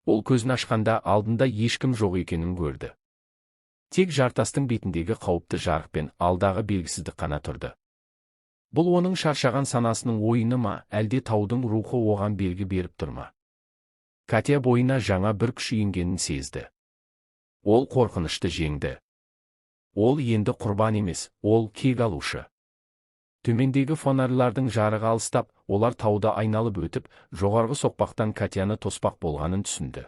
Ол көзін ашқанда алдында ешкім жоқ екенін көрді. Тек жартастың бетіндегі қауіпті жарық пен алдағы белгісіздік қана тұрды. Бұл оның шаршаған санасының ойыны ма, әлде таудың рухы оған белгі беріп тұр ма? Катя бойына жаңа бір күш енгенін сезді. Ол қорқынышты жеңді. Ол енді құрбан емес, ол кек алушы. Төмендегі фонарлардың жарығы алыстап, олар тауда айналып өтіп, жоғарғы соқпақтан Катяны тоспақ болғанын түсінді.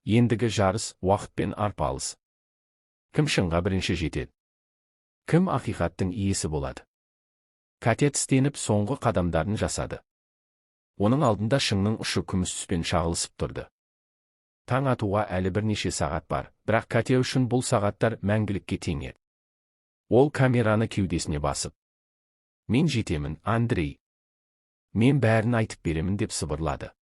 Ендігі жарыс, уақытпен арпалыс. Кім шыңға бірінші жетеді? Кім ақиқаттың иесі болады? Катя тістеніп соңғы қадамдарын жасады. Оның алдында шыңның ұшы күміс түспен шағылысып тұрды. Таң атуға әлі бірнеше сағат бар, бірақ Катя үшін бұл сағаттар мәңгілікке тең еді. Ол камераны кеудесіне басып: «Мен жетемін, Андрей. Мен бәрін айтып беремін» деп сыбырлады.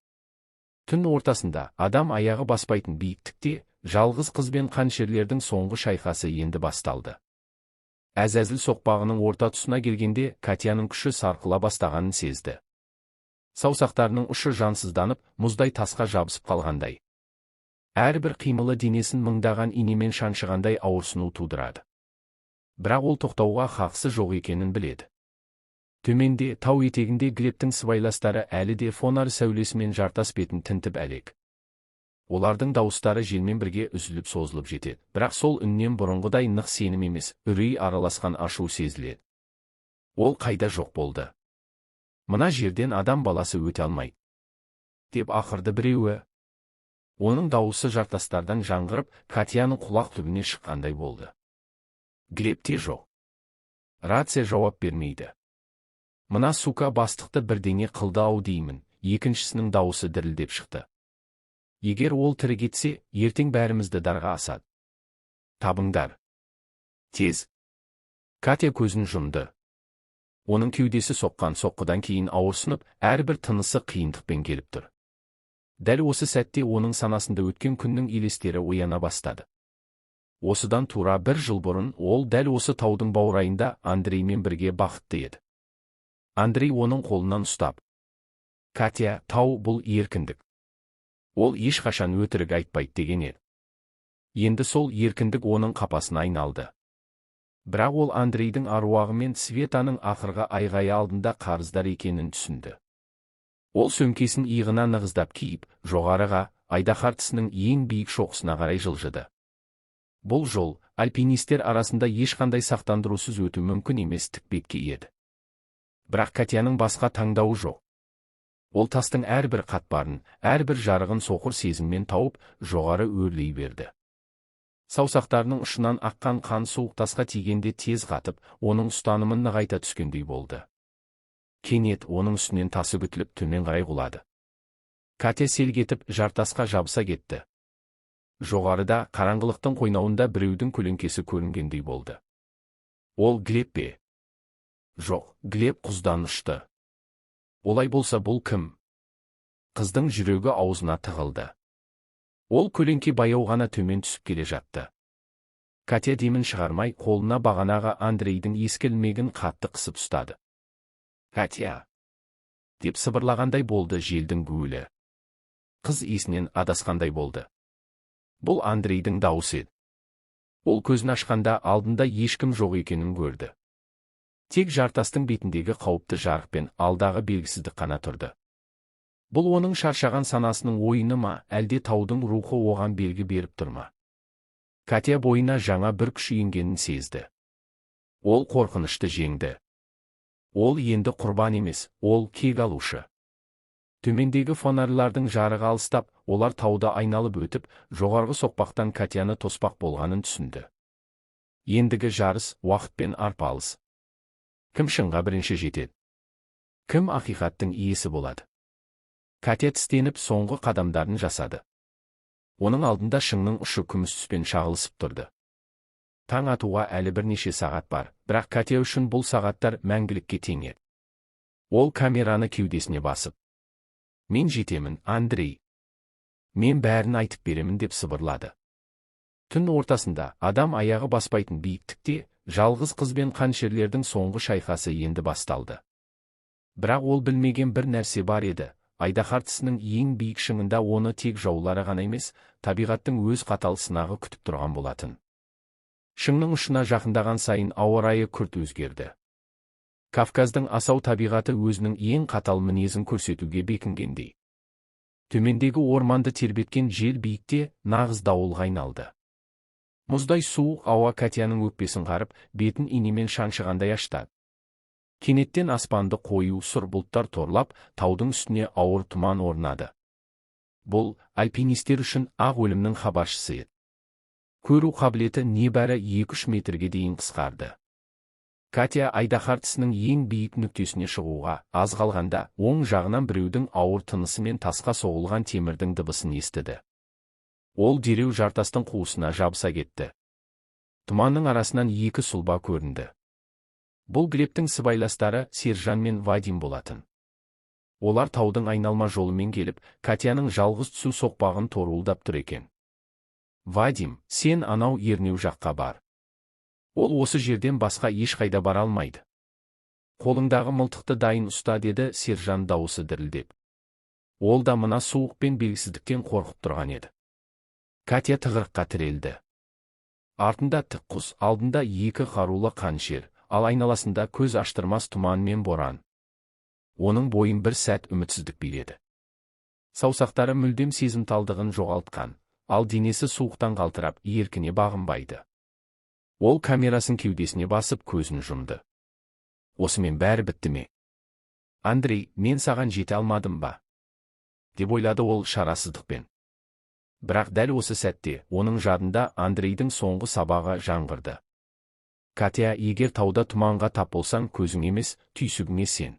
Түн ортасында, адам аяғы баспайтын биіктікте, жалғыз қыз бен қаншерлердің соңғы шайқасы енді басталды. Әзәзіл соқпағының орта тұсына келгенде, Катяның күші сарқыла бастағанын сезді. Саусақтарының ұшы жансызданып, мұздай тасқа жабысып қалғандай. Әрбір қимылы денесін мыңдаған инемен шаншығандай ауырсыну тудырады. Бірақ ол тоқтауға хақысы жоқ екенін біледі. Төменде, тау етегінде Глебтің сыбайластары әлі де фонар сәулесімен жартас бетін тінтіп әлек. Олардың дауыстары желмен бірге үзіліп созылып жетеді, бірақ сол үннен бұрынғыдай нық сенім емес, үрей араласқан ашу сезіледі. Ол қайда жоқ болды? Мына жерден адам баласы өте алмайды деп ақырды біреуі. Оның дауысы жартастардан жаңғырып, Катяның құлақ түбіне шыққандай болды. Глебте жоқ. Рация жауап бермейді. Мына сука бастықты бірдеңе қылды-ау деймін, екіншісінің дауысы дірілдеп шықты. Егер ол тірі кетсе, ертең бәрімізді дарға асады. Табыңдар. Тез. Катя көзін жұмды. Оның кеудесі соққан соққыдан кейін ауырсынып, әрбір тынысы қиындықпен келіп тұр. Дәл осы сәтте оның санасында өткен күннің елестері ояна бастады. Осыдан тура 1 жыл бұрын ол дәл осы таудың баурайында Андреймен бірге бақытты еді. Андрей оның қолынан ұстап: «Катя, тау бұл еркіндік. Ол ешқашан өтірік айтпайды» деген еді. Енді сол еркіндік оның қапасына айналды. Бірақ ол Андрейдің аруағы мен Светаның ақырғы айғайы алдында қарыздар екенін түсінді. Ол сөмкесін иығына нығыздап киіп, жоғарыға, Айдаһар тісінің ең биік шоқысына қарай жылжыды. Бұл жол, альпинистер арасында ешқандай сақтандырусыз өту мүмкін емес тікбетке еді. Бірақ Катяның басқа таңдауы жоқ. Ол тастың әрбір қатпарын, әрбір жарығын соқыр сезіммен тауып, жоғары өрлей берді. Саусақтарының ұшынан аққан қан суық тасқа тигенде тез қатып, оның ұстанымын нығайта түскендей болды. Кенет оның үстінен тасы күтіліп төмен қарай құлады. Катя селк етіп жартасқа жабыса кетті. Жоғарыда, қараңғылықтың қойнауында біреудің көлеңкесі көрінгендей болды. Ол Глеб пе? Жоқ, Глеб құздан ұшты. Олай болса бұл кім? Қыздың жүрегі аузына тығылды. Ол көлеңке баяу ғана төмен түсіп келе жатты. Катя демін шығармай, қолына бағанағы Андрейдің ескі ілмегін қатты қысып ұстады. Катя! Деп сыбырлағандай болды желдің гуілі. Қыз есінен адасқандай болды. Бұл Андрейдің дауысы еді. Ол көзін ашқанда алдында ешкім жоқ екенін көрді. Тек жартастың бетіндегі қауіпті жарық пен алдағы белгісіздік қана тұрды. Бұл оның шаршаған санасының ойыны ма, әлде таудың рухы оған белгі беріп тұр ма? Катя бойына жаңа бір күш енгенін сезді. Ол қорқынышты жеңді. Ол енді құрбан емес, ол кек алушы. Төмендегі фонарлардың жарығы алыстап, олар тауды айналып өтіп, жоғарғы соқпақтан Катяны тоспақ болғанын түсінді. Ендігі жарыс, уақыт пен арпалыс. Кім шыңға бірінші жетеді? Кім ақиқаттың иесі болады? Катя тістеніп соңғы қадамдарын жасады. Оның алдында шыңның ұшы күміс түспен шағылысып тұрды. Таң атуға әлі бірнеше сағат бар, бірақ Катя үшін бұл сағаттар мәңгілікке тең еді. Ол камераны кеудесіне басып: «Мен жетемін, Андрей. Мен бәрін айтып беремін» деп сыбырлады. Түн ортасында, адам аяғы баспайтын биіктікте, жалғыз қыз бен қаншерлердің соңғы шайқасы енді басталды. Бірақ ол білмеген бір нәрсе бар еді. Айдаһар тісінің ең биік шыңында оны тек жаулары ғана емес, табиғаттың өз қатал сынағы күтіп тұрған болатын. Шыңның ұшына жақындаған сайын ауа райы күрт өзгерді. Кавказдың асау табиғаты өзінің ең қатал мінезін көрсетуге бекінгендей. Төмендегі орманды тербеткен жел биікте нағыз дауылға айналды. Мұздай суық ауа Катяның өкпесін қарып, бетін инемен шаншығандай ашты. Кенеттен аспанды қою сұр бұлттар торлап, таудың үстіне ауыр тұман орнады. Бұл альпинистер үшін ақ өлімнің хабаршысы еді. Көру қабілеті небәрі 2-3 метрге дейін қысқарды. Катя айдаһар тісінің ең биік нүктесіне шығуға аз қалғанда, оң жағынан біреудің ауыр тынысы мен тасқа соғылған темірдің дыбысын естіді. Ол дереу жартастың қуысына жабыса кетті. Тұманның арасынан 2 сұлба көрінді. Бұл Глебтің сыбайластары Сержан мен Вадим болатын. Олар таудың айналма жолымен келіп, Катяның жалғыз түсу соқпағын торуылдап тұр екен. «Вадим, сен анау ернеу жаққа бар. Ол осы жерден басқа ешқайда бара алмайды. Қолыңдағы мылтықты дайын ұста» деді Сержан дауысы дірілдеп. Ол да мына суық пен белгісіздіктен қорқып тұрған еді. Катя тығырыққа тірелді. Артында тік құс, алдында 2 қарулы қаншер, ал айналасында көз аштырмас тұман мен боран. Оның бойын бір сәт үмітсіздік биледі. Саусақтары мүлдем сезімталдығын жоғалтқан, ал денесі суықтан қалтырап, еркіне бағынбайды. Ол камерасын кеудесіне басып көзін жұмды. Осымен бәрі бітті ме? Андрей, мен саған жете алмадым ба? Деп ойлады ол шарасыздықпен. Бірақ дәл осы сәтте, оның жадында Андрейдің соңғы сабағы жаңғырды. Катя, егер тауда тұманға тап болсаң, көзің емес, түйсігіңе сен.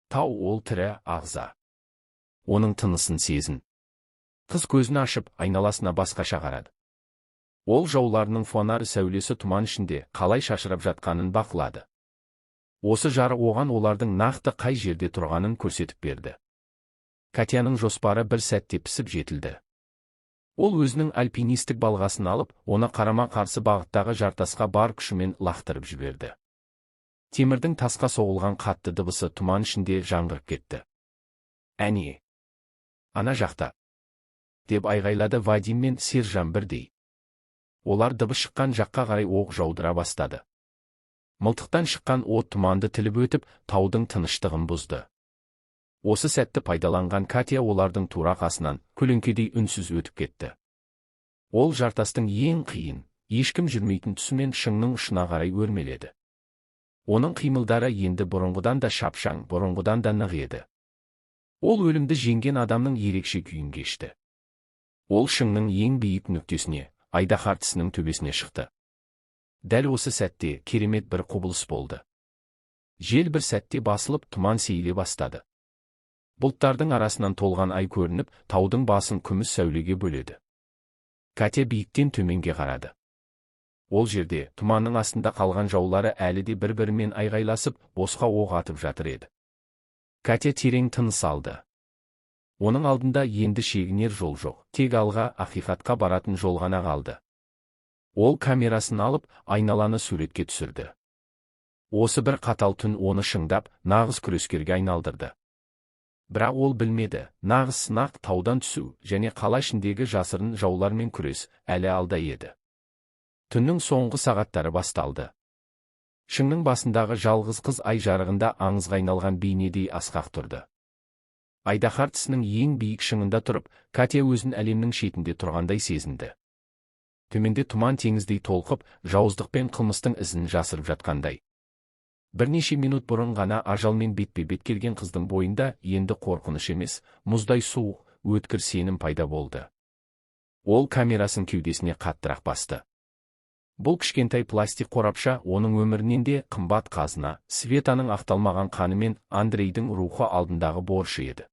Тау ол тірі ағза. Оның тынысын сезін. Қыз көзін ашып, айналасына басқаша қарады. Ол жауларының фонар сәулесі тұман ішінде қалай шашырап жатқанын бақылады. Осы жарық оған олардың нақты қай жерде тұрғанын көрсетіп берді. Катяның жоспары бір сәтте пісіп жетілді. Ол өзінің альпинистік балғасын алып, оны қарама-қарсы бағыттағы жартасқа бар күшімен лақтырып жіберді. Темірдің тасқа соғылған қатты дыбысы тұман ішінде жаңғырып кетті. «Әне! Ана жақта!» деп айғайлады Вадим мен Сержан бірдей. Олар дыбыс шыққан жаққа қарай оқ жаудыра бастады. Мылтықтан шыққан от тұманды тіліп өтіп, таудың тыныштығын бұзды. Осы сәтті пайдаланған Катя олардың тура қасынан көлеңкедей үнсіз өтіп кетті. Ол жартастың ең қиын, ешкім жүрмейтін тұсымен шыңның ұшына қарай өрмеледі. Оның қимылдары енді бұрынғыдан да шапшаң, бұрынғыдан да нық еді. Ол өлімді жеңген адамның ерекше күйін кешті. Ол шыңның ең биік нүктесіне, Айдаһар тісінің төбесіне шықты. Дәл осы сәтте керемет бір құбылыс болды. Жел бір сәтте басылып, тұман сейіле бастады. Бұлттардың арасынан толған ай көрініп, таудың басын күміс сәулеге бөледі. Катя биіктен төменге қарады. Ол жерде, тұманның астында қалған жаулары әлі де бір-бірімен айғайласып, босқа оқ атып жатыр еді. Катя терең тыныс алды. Оның алдында енді шегінер жол жоқ, тек алға, ақиқатқа баратын жол ғана қалды. Ол камерасын алып, айналаны суретке түсірді. Осы бір қатал түн оны шыңдап, нағыз күрескерге айналдырды. Бірақ ол білмеді, нағыз сынақ таудан түсу және қала ішіндегі жасырын жаулармен күрес әлі алда еді. Түннің соңғы сағаттары басталды. Шыңның басындағы жалғыз қыз ай жарығында аңызға айналған бейнедей асқақ тұрды. Айдаһар тісінің ең биік шыңында тұрып, Катя өзін әлемнің шетінде тұрғандай сезінді. Төменде тұман теңіздей толқып, жауыздық пен қылмыстың ізін жасырып жатқандай. Бірнеше минут бұрын ғана ажалмен бетпе-бет келген қыздың бойында енді қорқыныш емес, мұздай суық, өткір сенім пайда болды. Ол камерасын кеудесіне қаттырақ басты. Бұл кішкентай пластик қорапша оның өмірінен де қымбат қазына, Светаның ақталмаған қаны мен Андрейдің рухы алдындағы борышы еді.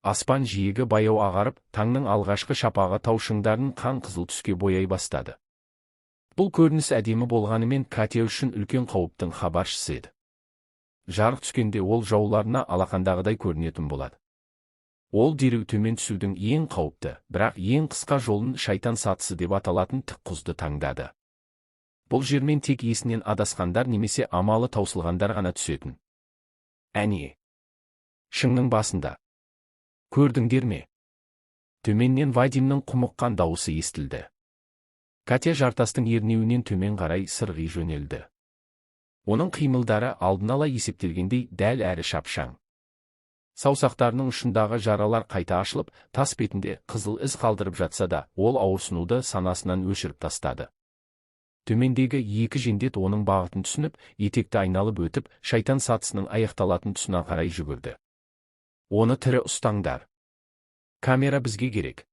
Аспан жиегі баяу ағарып, таңның алғашқы шапағы тау шыңдарын қан қызыл түске бояй бастады. Бұл көрініс әдемі болғанымен Катя үшін үлкен қауіптің хабаршысы еді. Жарық түскенде ол жауларына алақандағыдай көрінетін болады. Ол дереу төмен түсудің ең қауіпті, бірақ ең қысқа жолын шайтан сатысы деп аталатын тік құзды таңдады. Бұл жермен тек есінен адасқандар немесе амалы таусылғандар ғана түсетін. Әне! Шыңның басында. Көрдіңдер ме? Төменнен Вадимнің құмыққан дауысы естілді. Катя жартастың ернеуінен төмен қарай сырғи жөнелді. Оның қимылдары алдын ала есептелгендей дәл әрі шапшаң. Саусақтарының ұшындағы жаралар қайта ашылып, тас бетінде қызыл із қалдырып жатса да, ол ауырсынуды санасынан өшіріп тастады. Төмендегі екі жендет оның бағытын түсініп, етекті айналып өтіп, шайтан сатысының аяқталатын тұсына қарай жүгірді. Оны тірі ұстаңдар. Камера бізге керек.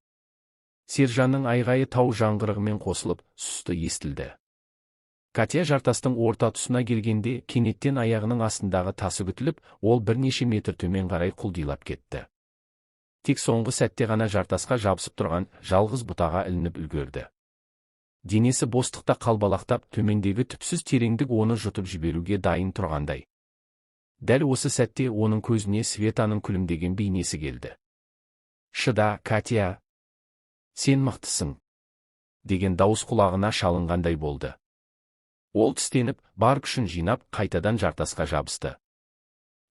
Сержанның айғайы тау жаңғырығымен қосылып, сұсты естілді. Катя жартастың орта тұсына келгенде, кенеттен аяғының астындағы тасы күтіліп, ол бірнеше метр төмен қарай құлдилап кетті. Тек соңғы сәтте ғана жартасқа жабысып тұрған жалғыз бұтаға ілініп үлгерді. Денесі бостықта қалбалақтап, төмендегі түпсіз тереңдік оны жұтып жіберуге дайын тұрғандай. Дәл осы сәтте оның көзіне Светаның күлімдеген бейнесі келді. Шыда, Катя! Сен мықтысың! Деген дауыс құлағына шалынғандай болды. Ол тістеніп, бар күшін жинап, қайтадан жартасқа жабысты.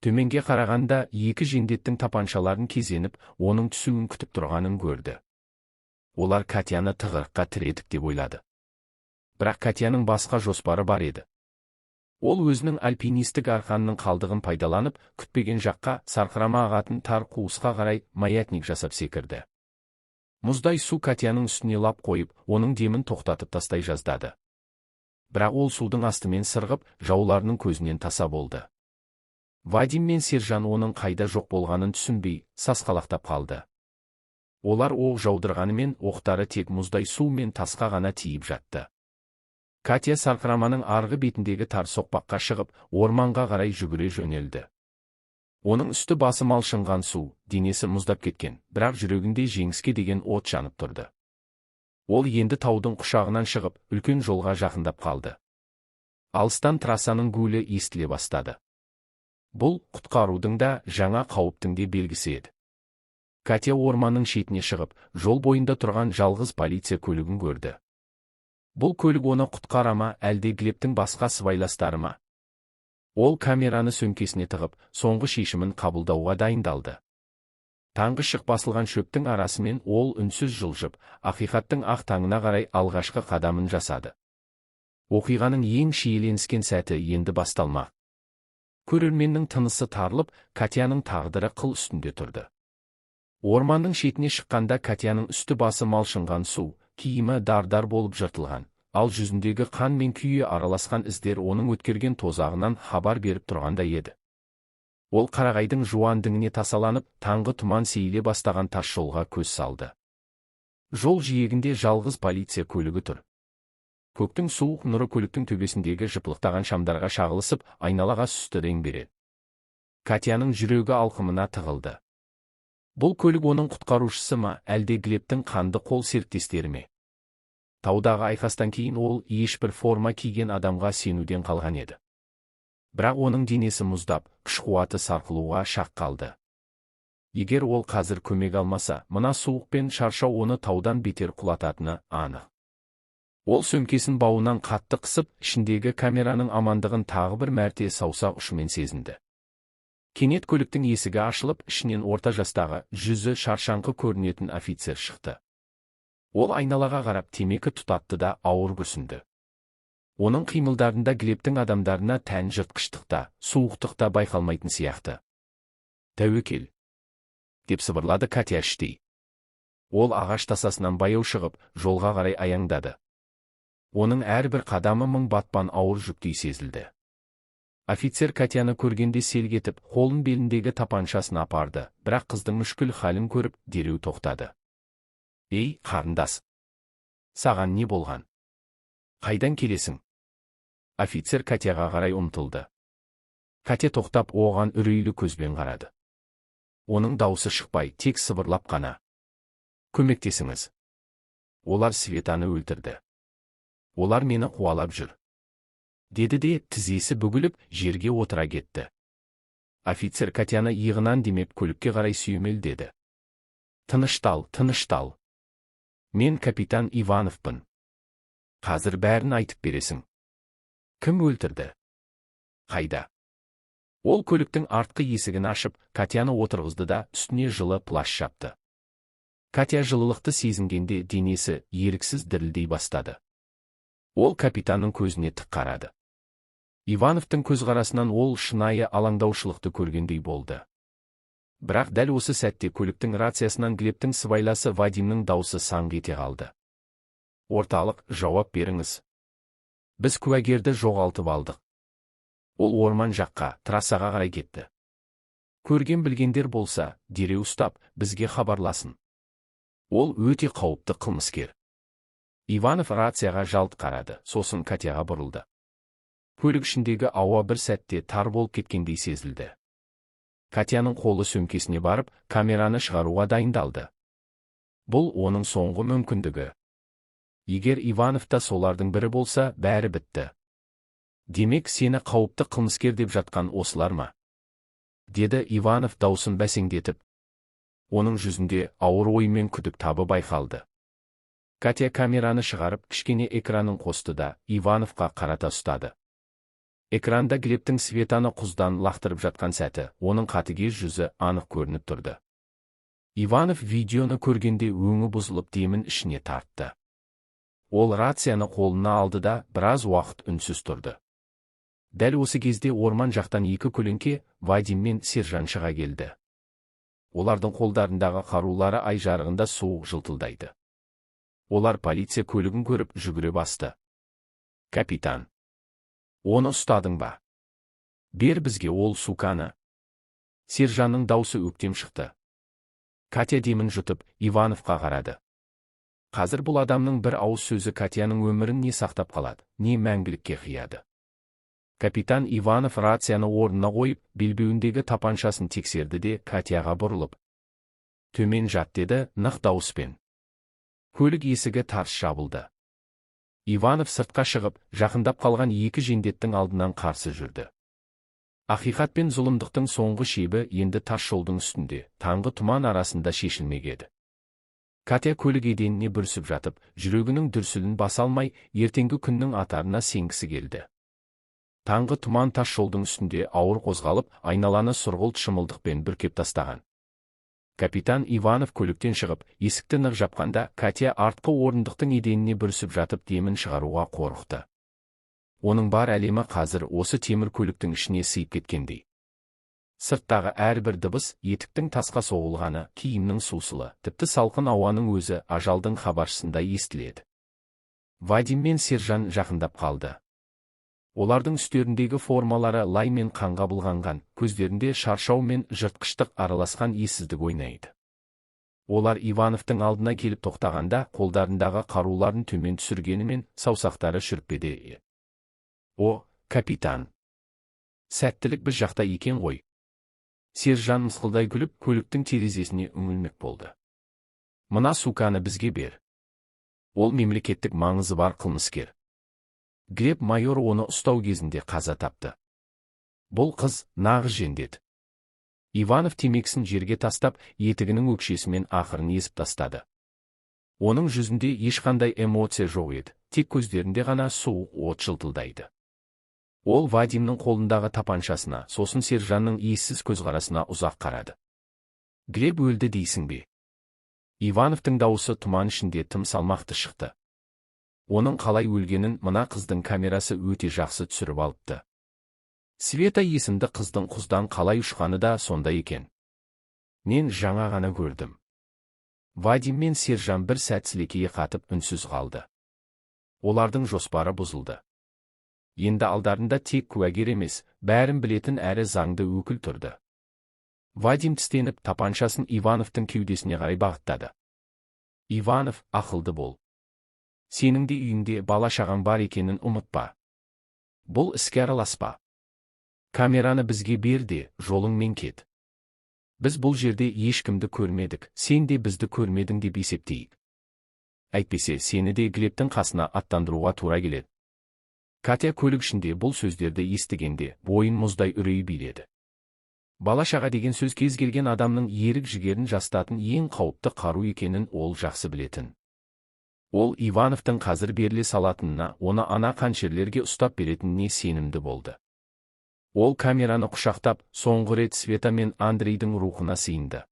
Төменге қарағанда екі жендеттің тапаншаларын кезеніп, оның түсуін күтіп тұрғанын көрді. Олар Катяны тығырыққа тіредік деп ойлады. Бірақ Катяның басқа жоспары бар еді. Ол өзінің альпинистік арқанның қалдығын пайдаланып, күтпеген жаққа сарқырама ағатын тар қуысқа қарай маятник жасап секірді. Мұздай су Катяның үстіне лап қойып, оның демін тоқтатып тастай жаздады. Бірақ ол судың астымен сырғып, жауларының көзінен таса болды. Вадим мен Сержан оның қайда жоқ болғанын түсінбей, сасқалақтап қалды. Олар оқ жаудырғанымен оқтары тек мұздай су мен тасқа ғана тиіп жатты. Катя сарқыраманың арғы бетіндегі тар соқпаққа шығып, орманға қарай жүгіре жөнелді. Оның үсті басы малшынған су, денесі мұздап кеткен, бірақ жүрегінде жеңіске деген от жанып тұрды. Ол енді таудың құшағынан шығып, үлкен жолға жақындап қалды. Алыстан трассаның гулі естіле бастады. Бұл құтқарудың да, жаңа қауіптің де белгісі еді. Катя орманның шетіне шығып, жол бойында тұрған жалғыз полиция көлігін көрді. Бұл көлік оны құтқара ма, әлде Глебтің басқа сыбайластары ма? Ол камераны сөмкесіне тығып, соңғы шешімін қабылдауға дайындалды. Таңғы шық басылған шөптің арасымен ол үнсіз жылжып, ақиқаттың ақ таңына қарай алғашқы қадамын жасады. Оқиғаның ең шиеленіскен сәті енді басталмақ. Көрерменнің тынысы тарылып, Катяның тағдыры қыл үстінде тұрды. Орманның шетіне шыққанда Катяның үсті басы малшынған су, киімі дар-дар болып жыртылған, ал жүзіндегі қан мен күйе араласқан іздер оның өткерген тозағынан хабар беріп тұрғандай еді. Ол қарағайдың жуан діңіне тасаланып, таңғы тұман сейіле бастаған тас жолға көз салды. Жол жиегінде жалғыз полиция көлігі тұр. Көктің суық нұры көліктің төбесіндегі жыпылықтаған шамдарға шағылысып, айналаға сүзді рең береді. Катяның жүрегі алқымына тығылды. Бұл көлік оның құтқарушысы ма, әлде Глебтің қанды қол серіктестері ме? Таудағы айқастан кейін ол ешбір форма киген адамға сенуден қалған еді. Бірақ оның денесі мұздап, күш-қуаты сарқылуға шақ қалды. Егер ол қазір көмек алмаса, мына суық пен шаршау оны таудан бетер құлататыны анық. Ол сөмкесін бауынан қатты қысып, ішіндегі камераның амандығын тағы бір мәрте саусақ ұшымен сезінді. Кенет көліктің есігі ашылып, ішінен орта жастағы, жүзі шаршаңқы көрінетін офицер шықты. Ол айналаға қарап темекі тұтатты да ауыр күрсінді. Оның қимылдарында Глебтің адамдарына тән жыртқыштықта, суықтықта байқалмайтын сияқты. «Тәуекел», деп сыбырлады Катя іштей. Ол ағаш тасасынан баяу шығып, жолға қарай аяңдады. Оның әрбір қадамы мың батпан ауыр жүктей сезілді. Офицер Катяны көргенде селк етіп, қолын беліндегі тапаншасын апарды, бірақ қыздың мүшкіл халін көріп, дереу тоқтады. «Ей, қарындас! Саған не болған? Қайдан келесің?» Офицер Катяға қарай ұмтылды. Катя тоқтап, оған үрейлі көзбен қарады. Оның даусы шықпай, тек сыбырлап қана: «Көмектесіңіз. Олар Светаны өлтірді. Олар мені қуалап жүр», деді де тізесі бүгіліп, жерге отыра кетті. Офицер Катяны иығынан демеп көлікке қарай сүйемелдеді. «Тыныштал, тыныштал. Мен капитан Ивановпын. Қазір бәрін айтып бересің. Кім өлтірді? Қайда?» Ол көліктің артқы есігін ашып, Катяны отырғызды да үстіне жылы плащ жапты. Катя жылылықты сезінгенде денесі еріксіз дірілдей бастады. Ол капитанның көзіне тік қарады. Ивановтың көзқарасынан ол шынайы алаңдаушылықты көргендей болды. Бірақ дәл осы сәтте көліктің рациясынан Глебтің сыбайласы Вадимнің даусы саңқ ете қалды. «Орталық, жауап беріңіз. Біз куәгерді жоғалтып алдық». Ол орман жаққа, трассаға қарай кетті. «Көрген білгендер болса, дереу ұстап, бізге хабарласын. Ол өте қауіпті қылмыскер». Иванов рацияға жалт қарады, сосын Катяға бұрылды. Көлік ішіндегі ауа бір сәтте тар болып кеткендей сезілді. Катяның қолы сөмкесіне барып, камераны шығаруға дайындалды. Бұл оның соңғы мүмкіндігі. Егер Иванов та солардың бірі болса, бәрі бітті. «Демек, сені қауіпті қылмыскер деп жатқан осылар ма?» деді Иванов даусын бәсеңдетіп. Оның жүзінде ауыр ой мен күдік табы байқалды. Катя камераны шығарып, кішкене экранын қосты да Ивановқа қарата ұстады. Экранда Глебтің Светаны құздан лақтырып жатқан сәті, оның қатыгез жүзі анық көрініп тұрды. Иванов видеоны көргенде өңі бұзылып демін ішіне тартты. Ол рацияны қолына алды да біраз уақыт үнсіз тұрды. Дәл осы кезде орман жақтан екі көлеңке, Вадим мен сержан шыға келді. Олардың қолдарындағы қарулары ай жарығында суық жылтылдайды. Олар полиция көлігін көріп жүгіре басты. «Капитан, оны ұстадың ба? Бер бізге ол суканы». Сержанның даусы өктем шықты. Катя демін жұтып, Ивановқа қарады. Қазір бұл адамның бір ауыз сөзі Катяның өмірін не сақтап қалады, не мәңгілікке қияды. Капитан Иванов рацияны орнына қойып, белбеуіндегі тапаншасын тексерді де Катяға бұрылып: «Төмен жат», деді нық дауыспен. Көлік есігі тарс жабылды. Иванов сыртқа шығып, жақындап қалған екі жендеттің алдынан қарсы жүрді. Ақиқат пен зұлымдықтың соңғы шебі енді тас жолдың үстінде, таңғы тұман арасында шешілмек еді. Катя көлік еденіне бүрісіп жатып, жүрегінің дүрсілін баса алмай, ертеңгі күннің атарына сенгісі келді. Таңғы тұман тас жолдың үстінде ауыр қозғалып, айналаны сұрғылт шымылдықпен бүркеп тастаған. Капитан Иванов көліктен шығып, есікті нық жапқанда, Катя артқы орындықтың еденіне бүрісіп жатып демін шығаруға қорықты. Оның бар әлемі қазір осы темір көліктің ішіне сыйып кеткендей. Сырттағы әрбір дыбыс, етіктің тасқа соғылғаны, киімнің сусылы, тіпті салқын ауаның өзі ажалдың хабаршысында естіледі. Вадим мен сержан жақындап қалды. Олардың үстеріндегі формалары лай мен қанға былғанған, көздерінде шаршау мен жыртқыштық араласқан ессіздік ойнайды. Олар Ивановтың алдына келіп тоқтағанда, қолдарындағы қаруларын төмен түсіргенімен, саусақтары шүріппеді. О, капитан! Сәттілік біз жақта екен ғой. Сержан мысқылдай күліп, көліктің терезесіне үңілмек болды. Мына суканы бізге бер. Ол мемлекеттік маңызы бар қылмыскер. Глеб майор оны ұстау кезінде қаза тапты. Бұл қыз нағыз жендет. Иванов темекісін жерге тастап, етігінің өкшесімен ақырын езіп тастады. Оның жүзінде ешқандай эмоция жоқ еді, тек көздерінде ғана суық от жылтылдайды. Ол Вадимнің қолындағы тапаншасына, сосын сержанның ессіз көзқарасына ұзақ қарады. Глеб өлді дейсің бе? Ивановтың дауысы тұман ішінде тым салмақты шықты. Оның қалай өлгенін мына қыздың камерасы өте жақсы түсіріп алыпты. Света есімді қыздың құздан қалай ұшқаны да сонда екен. Мен жаңа ғана көрдім. Вадим мен сержан бір сәт сілекейе қатып үнсіз қалды. Олардың жоспары бұзылды. Енді алдарында тек куәгер емес, бәрін білетін әрі заңды өкіл тұрды. Вадим тістеніп, тапаншасын Ивановтың кеудесіне қарай бағыттады. Иванов, ақылды бол. Сенің де үйіңде бала-шағаң бар екенін ұмытпа. Бұл іске араласпа. Камераны бізге бер де, жолыңмен кет. Біз бұл жерде ешкімді көрмедік, сен де бізді көрмедің деп есептейік. Әйтпесе, сені де Глебтің қасына аттандыруға тура келеді. Катя көлік ішінде бұл сөздерді естігенде, бойын мұздай үрей биледі. Бала-шаға деген сөз кез келген адамның ерік жігерін жастатын ең қауіпті қару екенін ол жақсы білетін. Ол Ивановтың қазір беріле салатынына, оны ана қаншерлерге ұстап беретініне сенімді болды. Ол камераны құшақтап, соңғы рет Света мен Андрейдің рухына сыйынды.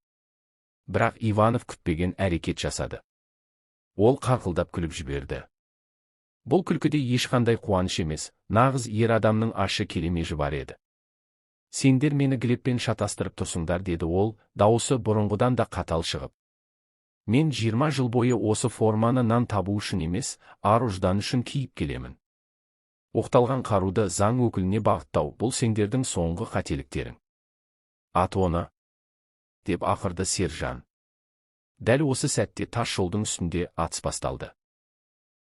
Бірақ Иванов күтпеген әрекет жасады. Ол қарқылдап күліп жіберді. Бұл күлкіде ешқандай қуаныш емес, нағыз ер адамның ащы келемежі бар еді. Сендер мені Глебпен шатастырып тұрсыңдар, деді ол, дауысы бұрынғыдан да қатал шығып. Мен 20 жыл бойы осы форманы нан табу үшін емес, ар-ұждан үшін киіп келемін. Оқталған қаруды заң өкіліне бағыттау, бұл сендердің соңғы қателіктерің. Ат оны, деп ақырды сержан. Дәл осы сәтте тас жолдың үстінде атыс басталды.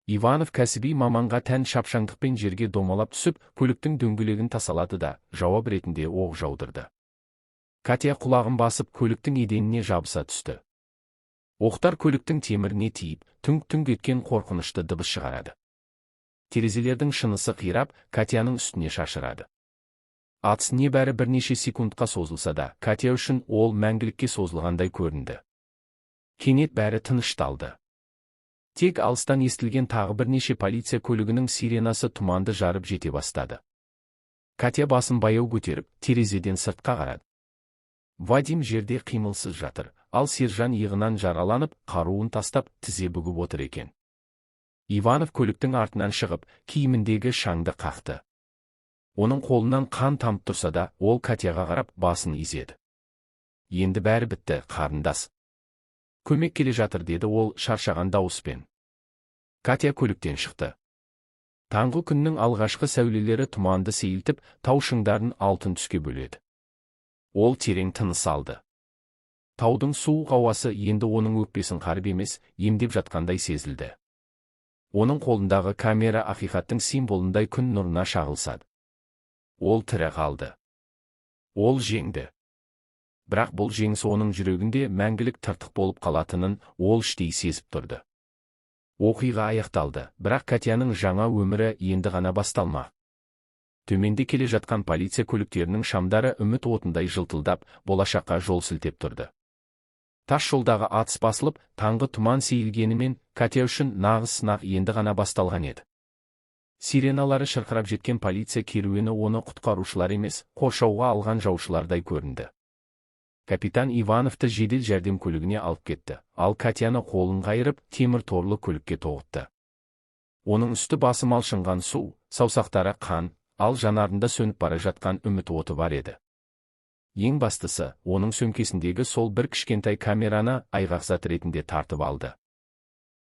Иванов кәсіби маманға тән шапшаңдықпен жерге домалап түсіп, көліктің дөңгелегін тасалады да, жауап ретінде оқ жаудырды. Катя құлағын басып, көліктің еденіне жабыса түсті. Оқтар көліктің теміріне тиіп, түңк-түңк еткен қорқынышты дыбыс шығарады. Терезелердің шынысы қирап, Катяның үстіне шашырады. Атыс небәрі бірнеше секундқа созылса да, Катя үшін ол мәңгілікке созылғандай көрінді. Кенет бәрі тынышталды. Тек алыстан естілген тағы бірнеше полиция көлігінің сиренасы тұманды жарып жете бастады. Катя басын баяу көтеріп, терезеден сыртқа қарады. Вадим жерде қимылсыз жатыр, ал сержан иығынан жараланып, қаруын тастап, тізе бүгіп отыр екен. Иванов көліктің артынан шығып, киіміндегі шаңды қақты. Оның қолынан қан тамып тұрса да, ол Катяға қарап басын изеді. Енді бәрі бітті, қарындас. Көмек келе жатыр, деді ол шаршаған дауыспен. Катя көліктен шықты. Таңғы күннің алғашқы сәулелері тұманды сейілтіп, тау шыңдарын алтын түске бөледі. Ол терең тыныс алды. Таудың суық ауасы енді оның өкпесін қарып емес, емдеп жатқандай сезілді. Оның қолындағы камера ақиқаттың символындай күн нұрына шағылсады. Ол тірі қалды. Ол жеңді. Бірақ бұл жеңіс оның жүрегінде мәңгілік тыртық болып қалатынын ол іштей сезіп тұрды. Оқиға аяқталды, бірақ Катяның жаңа өмірі енді ғана басталмақ. Төменде келе жатқан полиция көліктерінің шамдары үміт отындай жылтылдап, болашаққа жол сілтеп тұрды. Тас жолдағы атыс басылып, таңғы тұман сейілгенімен, Катя үшін нағыз сынақ енді ғана басталған еді. Сиреналары шырқырап жеткен полиция керуені оны құтқарушылар емес, қоршауға алған жаушылардай көрінді. Капитан Ивановты жедел жәрдем көлігіне алып кетті, ал Катяны қолын қайырып, темір торлы көлікке тоғытты. Оның үсті басы малшынған су, саусақтары қан, ал жанарында сөніп бара жатқан үміт оты бар еді. Ең бастысы, оның сөмкесіндегі сол бір кішкентай камераны айғақзат ретінде тартып алды.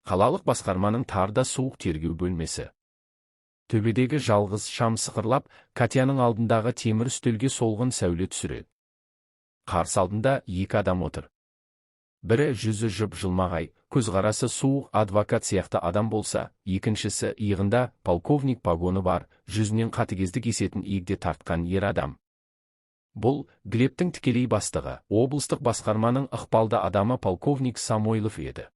Қалалық басқарманың тарда суық тергеу бөлмесі. Төбедегі жалғыз шам сықырлап, Катяның алдындағы темір үстелге солғын сәуле түсіреді. Қарсы алдында екі адам отыр. Бірі жүзі жып-жылмағай, көзқарасы суық адвокат сияқты адам болса, екіншісі иығында полковник погоны бар, жүзінен қатыгездік есетін егде тартқан ер адам. Бұл Глебтің тікелей бастығы, облыстық басқарманың ықпалды адамы полковник Самойлов еді.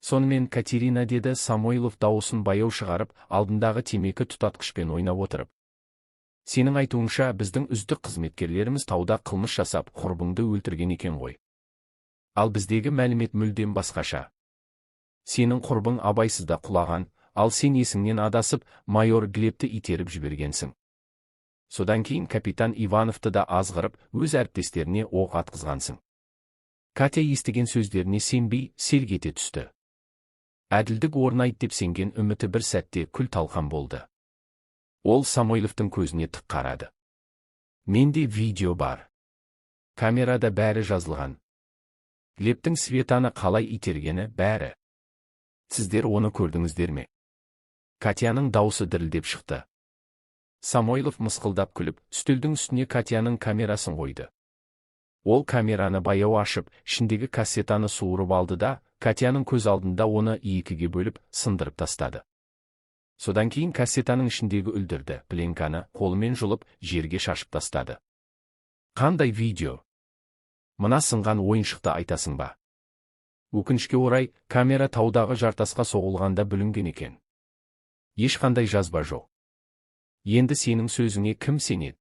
Сонымен Катерина, деді Самойлов дауысын баяу шығарып, алдындағы темекі тұтатқышпен ойнап отырып. Сенің айтуыңша, біздің үздік қызметкерлеріміз тауда қылмыс жасап, құрбыңды өлтірген екен ғой. Ал біздегі мәлімет мүлдем басқаша. Сенің құрбың абайсызда құлаған, ал сен есіңнен адасып, майор Глебті итеріп жібергенсің. Содан кейін капитан Ивановты да азғырып, өз әріптестеріне оқ атқызғансың. Катя естіген сөздеріне сенбей, селк ете түсті. Әділдік орнайды деп сенген үміті бір сәтте күл-талқан болды. Ол Самойловтың көзіне тік қарады. Менде видео бар. Камерада бәрі жазылған. Глебтің Светаны қалай itергені бәрі. Сіздер оны көрдіңіздер ме? Катяның даусы дірілдеп шықты. Самойлов мысқылдап күліп, үстелдің үстіне Катяның камерасын қойды. Ол камераны баяу ашып, ішіндегі кассетаны суырып алды да, Катяның көз алдында оны екіге бөліп, сындырып тастады. Содан кейін кассетаның ішіндегі үлдірді, пленканы қолымен жұлып, жерге шашып тастады. Қандай видео? Мына сынған ойыншықты айтасың ба? Өкінішке орай, камера таудағы жартасқа соғылғанда бүлінген екен. Ешқандай жазба жоқ. Енді сенің сөзіңе кім сенеді?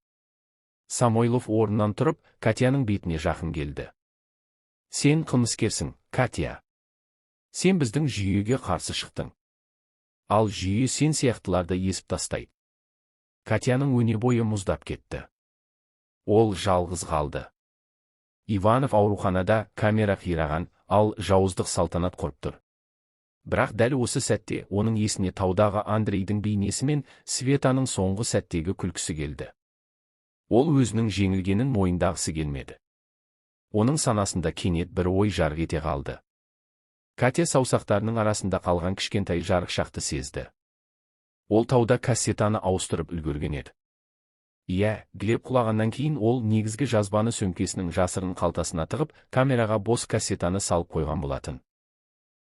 Самойлов орнынан тұрып, Катяның бетіне жақын келді. Сен қылмыскерсің, Катя. Сен біздің жүйеге қарсы шықтың. Ал жүйе сен сияқтыларды есіп тастайды. Катяның өне бойы мұздап кетті. Ол жалғыз қалды. Иванов ауруханада, камера қираған, ал жауыздық салтанат құрып тұр. Бірақ дәл осы сәтте оның есіне таудағы Андрейдің бейнесі мен Светаның соңғы сәттегі күлкісі келді. Ол өзінің жеңілгенін мойындағысы келмеді. Оның санасында кенет бір ой жарқ ете қалды. Катя саусақтарының арасында қалған кішкентай жарықшақты сезді. Ол тауда кассетаны ауыстырып үлгерген еді. Иә, Глеб құлағаннан кейін ол негізгі жазбаны сөмкесінің жасырын қалтасына тығып, камераға бос кассетаны салып қойған болатын.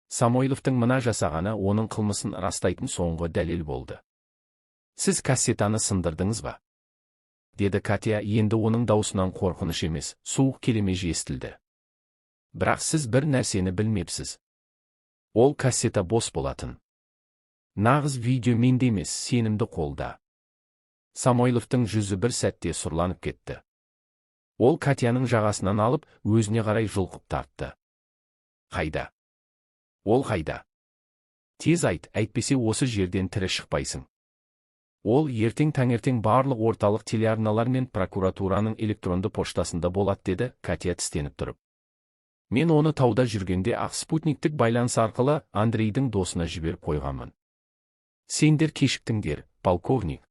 Самойловтың мына жасағаны оның қылмысын растайтын соңғы дәлел болды. Сіз кассетаны сындырдыңыз ба? Деді Катя, енді оның даусынан қорқыныш емес, суық келемеж естілді. Бірақ сіз бір нәрсені білмепсіз. Ол кассета бос болатын. Нағыз видео менде емес, сенімді қолда. Самойловтың жүзі бір сәтте сұрланып кетті. Ол Катяның жағасынан алып, өзіне қарай жұлқып тартты. Қайда? Ол қайда? Тез айт, әйтпесе осы жерден тірі шықпайсың. Ол ертең таңертең барлық орталық телеарналар мен прокуратураның электронды поштасында болады, деді Катя тістеніп тұрып. Мен оны тауда жүргенде ақ спутниктік байланыс арқылы Андрейдің досына жіберіп қойғанмын. Сендер кешіктіңдер, полковник.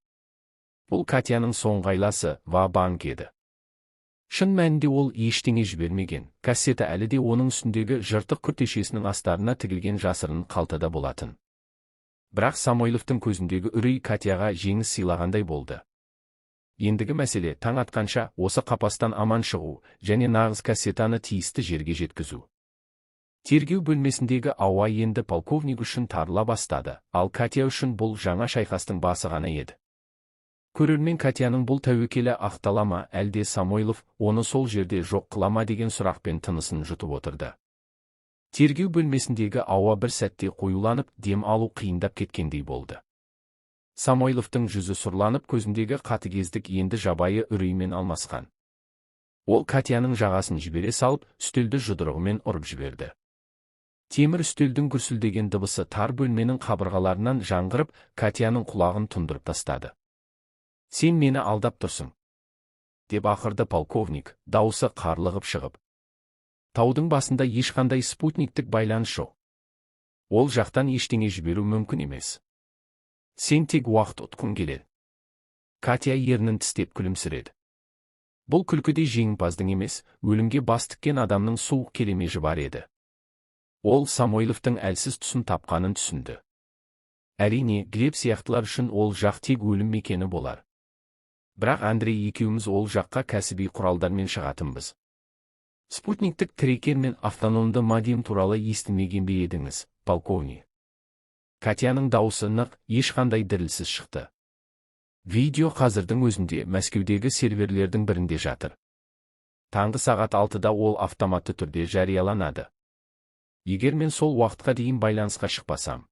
Бұл Катяның соңғайласы ва-банк еді. Шын мәнінде ол ештеңе жібермеген, кассета әлі де оның үстіндегі жыртық күртешесінің астарына тігілген жасырын қалтада болатын. Бірақ Самойловтың көзіндегі үрей Катяға жеңіс сыйлағандай болды. Ендігі мәселе таң атқанша осы қапастан аман шығу және нағыз кассетаны тиісті жерге жеткізу. Тергеу бөлмесіндегі ауа енді полковник үшін тарыла бастады, ал Катя үшін бұл жаңа шайқастың басы ғана еді. Көрермен Катяның бұл тәуекелі ақталама, әлде Самойлов оны сол жерде жоқ қылама деген сұрақпен тынысын жұтып отырды. Тергеу бөлмесіндегі ауа бір сәтте қоюланып, дем алу қиындап кеткендей болды. Самойловтың жүзі сұрланып, көзіндегі қатыгездік енді жабайы үреймен алмасқан. Ол Катяның жағасын жібере салып, үстелді жұдырығымен ұрып жіберді. Темір үстелдің гүрсілдеген дыбысы тар бөлменің қабырғаларынан жаңғырып, Катяның құлағын тұндырып тастады. Сен мені алдап тұрсың, деп ақырды полковник, даусы қарлығып шығып. Таудың басында ешқандай спутниктік байланыс жоқ. Ол жақтан ештеңе жіберу мүмкін емес. Сен тек уақыт ұтқың келеді. Катя ернін тістеп күлімсіреді. Бұл күлкіде жеңімпаздың емес, өлімге бас тіккен адамның суық келемежі бар еді. Ол Самойловтың әлсіз тұсын тапқанын түсінді. Әрине, Глеб сияқтылар үшін ол жақ тек өлім мекені болар. Бірақ Андрей екеуміз ол жаққа кәсіби құралдармен шығатынбыз. Спутниктік трекер мен автономды модем туралы естімеген бе едіңіз, полковник? Катяның дауысы нық, ешқандай дірілсіз шықты. Видео қазірдің өзінде Мәскеудегі серверлердің бірінде жатыр. Таңғы сағат 6-да ол автоматты түрде жарияланады. Егер мен сол уақытқа дейін байланысқа шықпасам,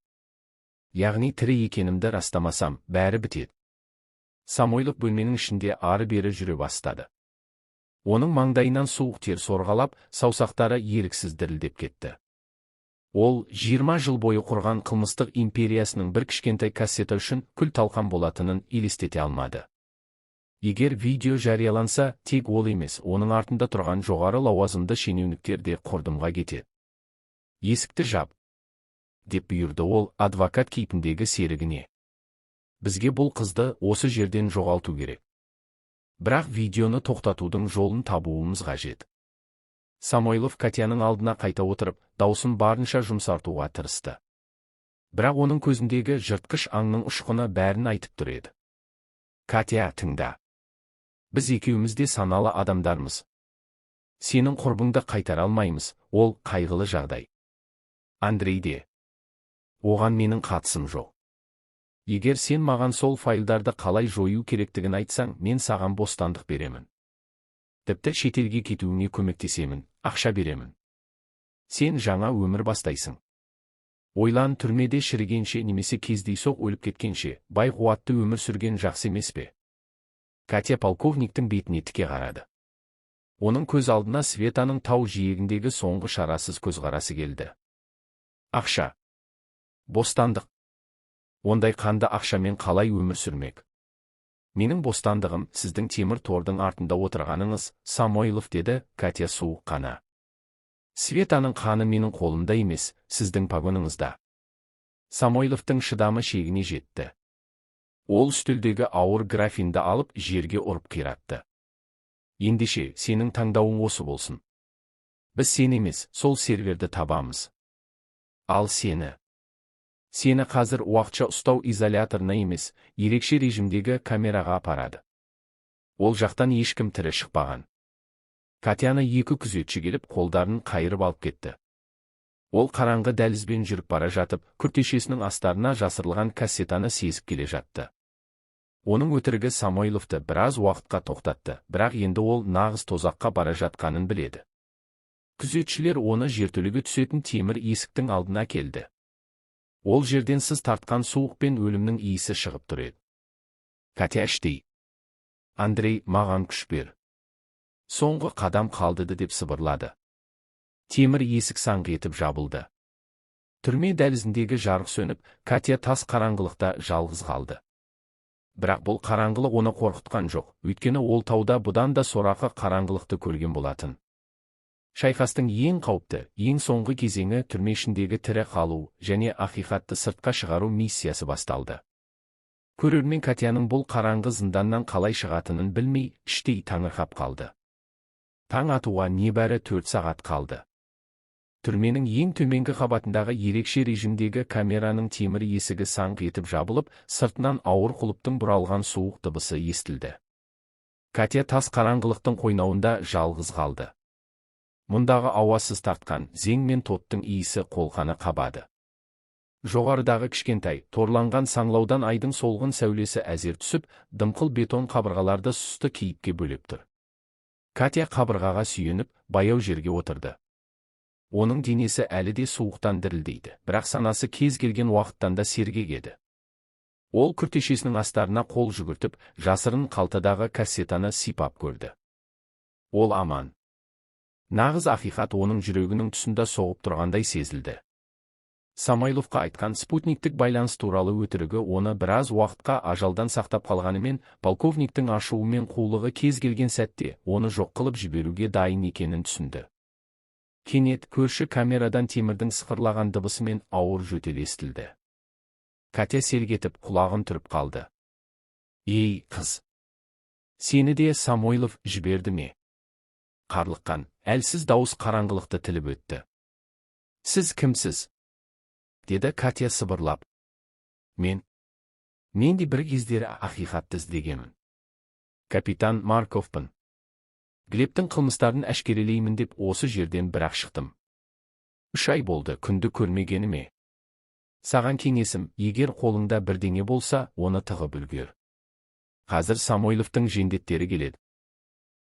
яғни тірі екенімді растамасам, бәрі бітеді. Самойлов бөлменің ішінде ары-бері жүре бастады. Оның маңдайынан суық тер сорғалап, саусақтары еріксіз дірілдеп кетті. Ол 20 жыл бойы құрған қылмыстық империясының бір кішкентай кассета үшін күл-талқан болатынын елестете алмады. Егер видео жарияланса, тек ол емес, оның артында тұрған жоғары лауазымды шенеуніктер де құрдымға кетеді. Есікті жап, деп бұйырды ол адвокат кейпіндегі серігіне. Бізге бұл қызды осы жерден жоғалту керек. Бірақ видеоны тоқтатудың жолын табуымыз қажет. Самойлов Катяның алдына қайта отырып, даусын барынша жұмсартуға тырысты. Бірақ оның көзіндегі жыртқыш аңның ұшқыны бәрін айтып тұр еді. Катя, тыңда. Біз екеуміз де саналы адамдармыз. Сенің құрбыңды қайтара алмаймыз, ол қайғылы жағдай. Андрей де. Оған менің қатысым жоқ. Егер сен маған сол файлдарды қалай жою керектігін айтсаң, мен саған бостандық беремін. Тіпті шетелге кетуіңе көмектесемін, ақша беремін. Сен жаңа өмір бастайсың. Ойлан, түрмеде шірігенше немесе кездейсоқ өліп кеткенше, бай қуатты өмір сүрген жақсы емес пе? Катя полковниктің бетіне тіке қарады. Оның көз алдына Светаның тау жиегіндегі соңғы шарасыз көзқарасы келді. Ақша. Бостандық. Ондай қанды ақшамен қалай өмір сүрмек? Менің бостандығым сіздің темір тордың артында отырғаныңыз, Самойлов, деді Катя суық қана. Светаның қаны менің қолымда емес, сіздің погоныңызда. Самойловтың шыдамы шегіне жетті. Ол үстелдегі ауыр графинді алып жерге ұрып қиратты. Ендеше, сенің таңдауың осы болсын. Біз сен емес, сол серверді табамыз. Ал сені қазір уақытша ұстау изоляторына емес, ерекше режимдегі камераға апарады. Ол жақтан ешкім тірі шықпаған. Катяны екі күзетші келіп, қолдарын қайырып алып кетті. Ол қараңғы дәлізбен жүріп бара жатып, күртешесінің астарына жасырылған кассетаны сезіп келе жатты. Оның өтірігі Самойловты біраз уақытқа тоқтатты, бірақ енді ол нағыз тозаққа бара жатқанын біледі. Күзетшілер оны жертөлеге түсетін темір есіктің алдына келді. Ол жерден сыз тартқан суық пен өлімнің иісі шығып тұр еді. Катя, іштей. Андрей, маған күш бер. Соңғы қадам қалдыды, деп сыбырлады. Темір есік саңқ етіп жабылды. Түрме дәлізіндегі жарық сөніп, Катя тас қараңғылықта жалғыз қалды. Бірақ бұл қараңғылық оны қорқытқан жоқ, өйткені ол тауда бұдан да сорақы қараңғылықты көрген болатын. Шайқастың ең қауіпті, ең соңғы кезеңі түрме ішіндегі тірі қалу және ақиқатты сыртқа шығару миссиясы басталды. Көрермен Катяның бұл қараңғы зынданнан қалай шығатынын білмей, іштей таңырқап қалды. Таң атуға небәрі 4 сағат қалды. Түрменің ең төменгі қабатындағы ерекше режимдегі камераның темір есігі саңқ етіп жабылып, сыртынан ауыр құлыптың бұралған суық дыбысы естілді. Катя тас қараңғылықтың қойнауында жалғыз қалды. Мұндағы ауасыз тартқан зең мен тоттың иісі қолқаны қабады. Жоғарыдағы кішкентай, торланған саңлаудан айдың солғын сәулесі әзер түсіп, дымқыл бетон қабырғаларды сұсты кейіпке бөлеп тұр. Катя қабырғаға сүйеніп, баяу жерге отырды. Оның денесі әлі де суықтан дірілдейді, бірақ санасы кез келген уақыттан да сергек еді. Ол күртешесінің астарына қол жүгіртіп, жасырын қалтадағы кассетаны сипап көрді. Ол аман. Нағыз ақиқат оның жүрегінің тұсында соғып тұрғандай сезілді. Самойловқа айтқан спутниктік байланыс туралы өтірігі оны біраз уақытқа ажалдан сақтап қалғанымен, полковниктің ашуы мен қулығы кез келген сәтте оны жоқ қылып жіберуге дайын екенін түсінді. Кенет көрші камерадан темірдің сықырлаған дыбысымен ауыр жөтел естілді. Катя селк етіп құлағын түріп қалды. Ей, қыз! Сені де Самойлов жіберді ме? Қарлыққан, әлсіз дауыс қараңғылықты тіліп өтті. Сіз кімсіз? Деді Катя сыбырлап. Мен де бір кездері ақиқатты іздегенмін. Капитан Марковпын. Глебтің қылмыстарын әшкерелеймін деп осы жерден бірақ шықтым. 3 ай болды күнді көрмегеніме. Саған кеңесім, егер қолыңда бірдеңе болса, оны тығып үлгер. Қазір Самойловтың жендеттері келеді.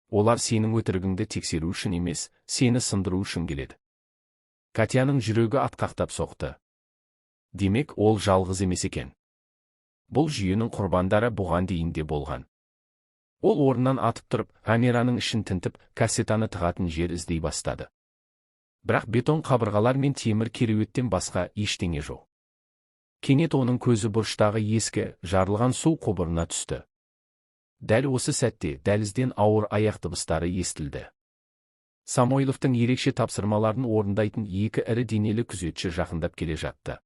Олар сенің өтірігіңді тексеру үшін емес, сені сындыру үшін келеді. Катяның жүрегі атқақтап соқты. Демек, ол жалғыз емес екен. Бұл жүйенің құрбандары бұған дейін де болған. Ол орнынан атып тұрып, камераның ішін тінтіп, кассетаны тығатын жер іздей бастады. Бірақ бетон қабырғалар мен темір кереуеттен басқа ештеңе жоқ. Кенет оның көзі бұрыштағы ескі, жарылған су құбырына түсті. Дәл осы сәтте дәлізден ауыр аяқ дыбыстары естілді. Самойловтың ерекше тапсырмаларын орындайтын 2 ірі денелі күзетші жақындап келе жатты.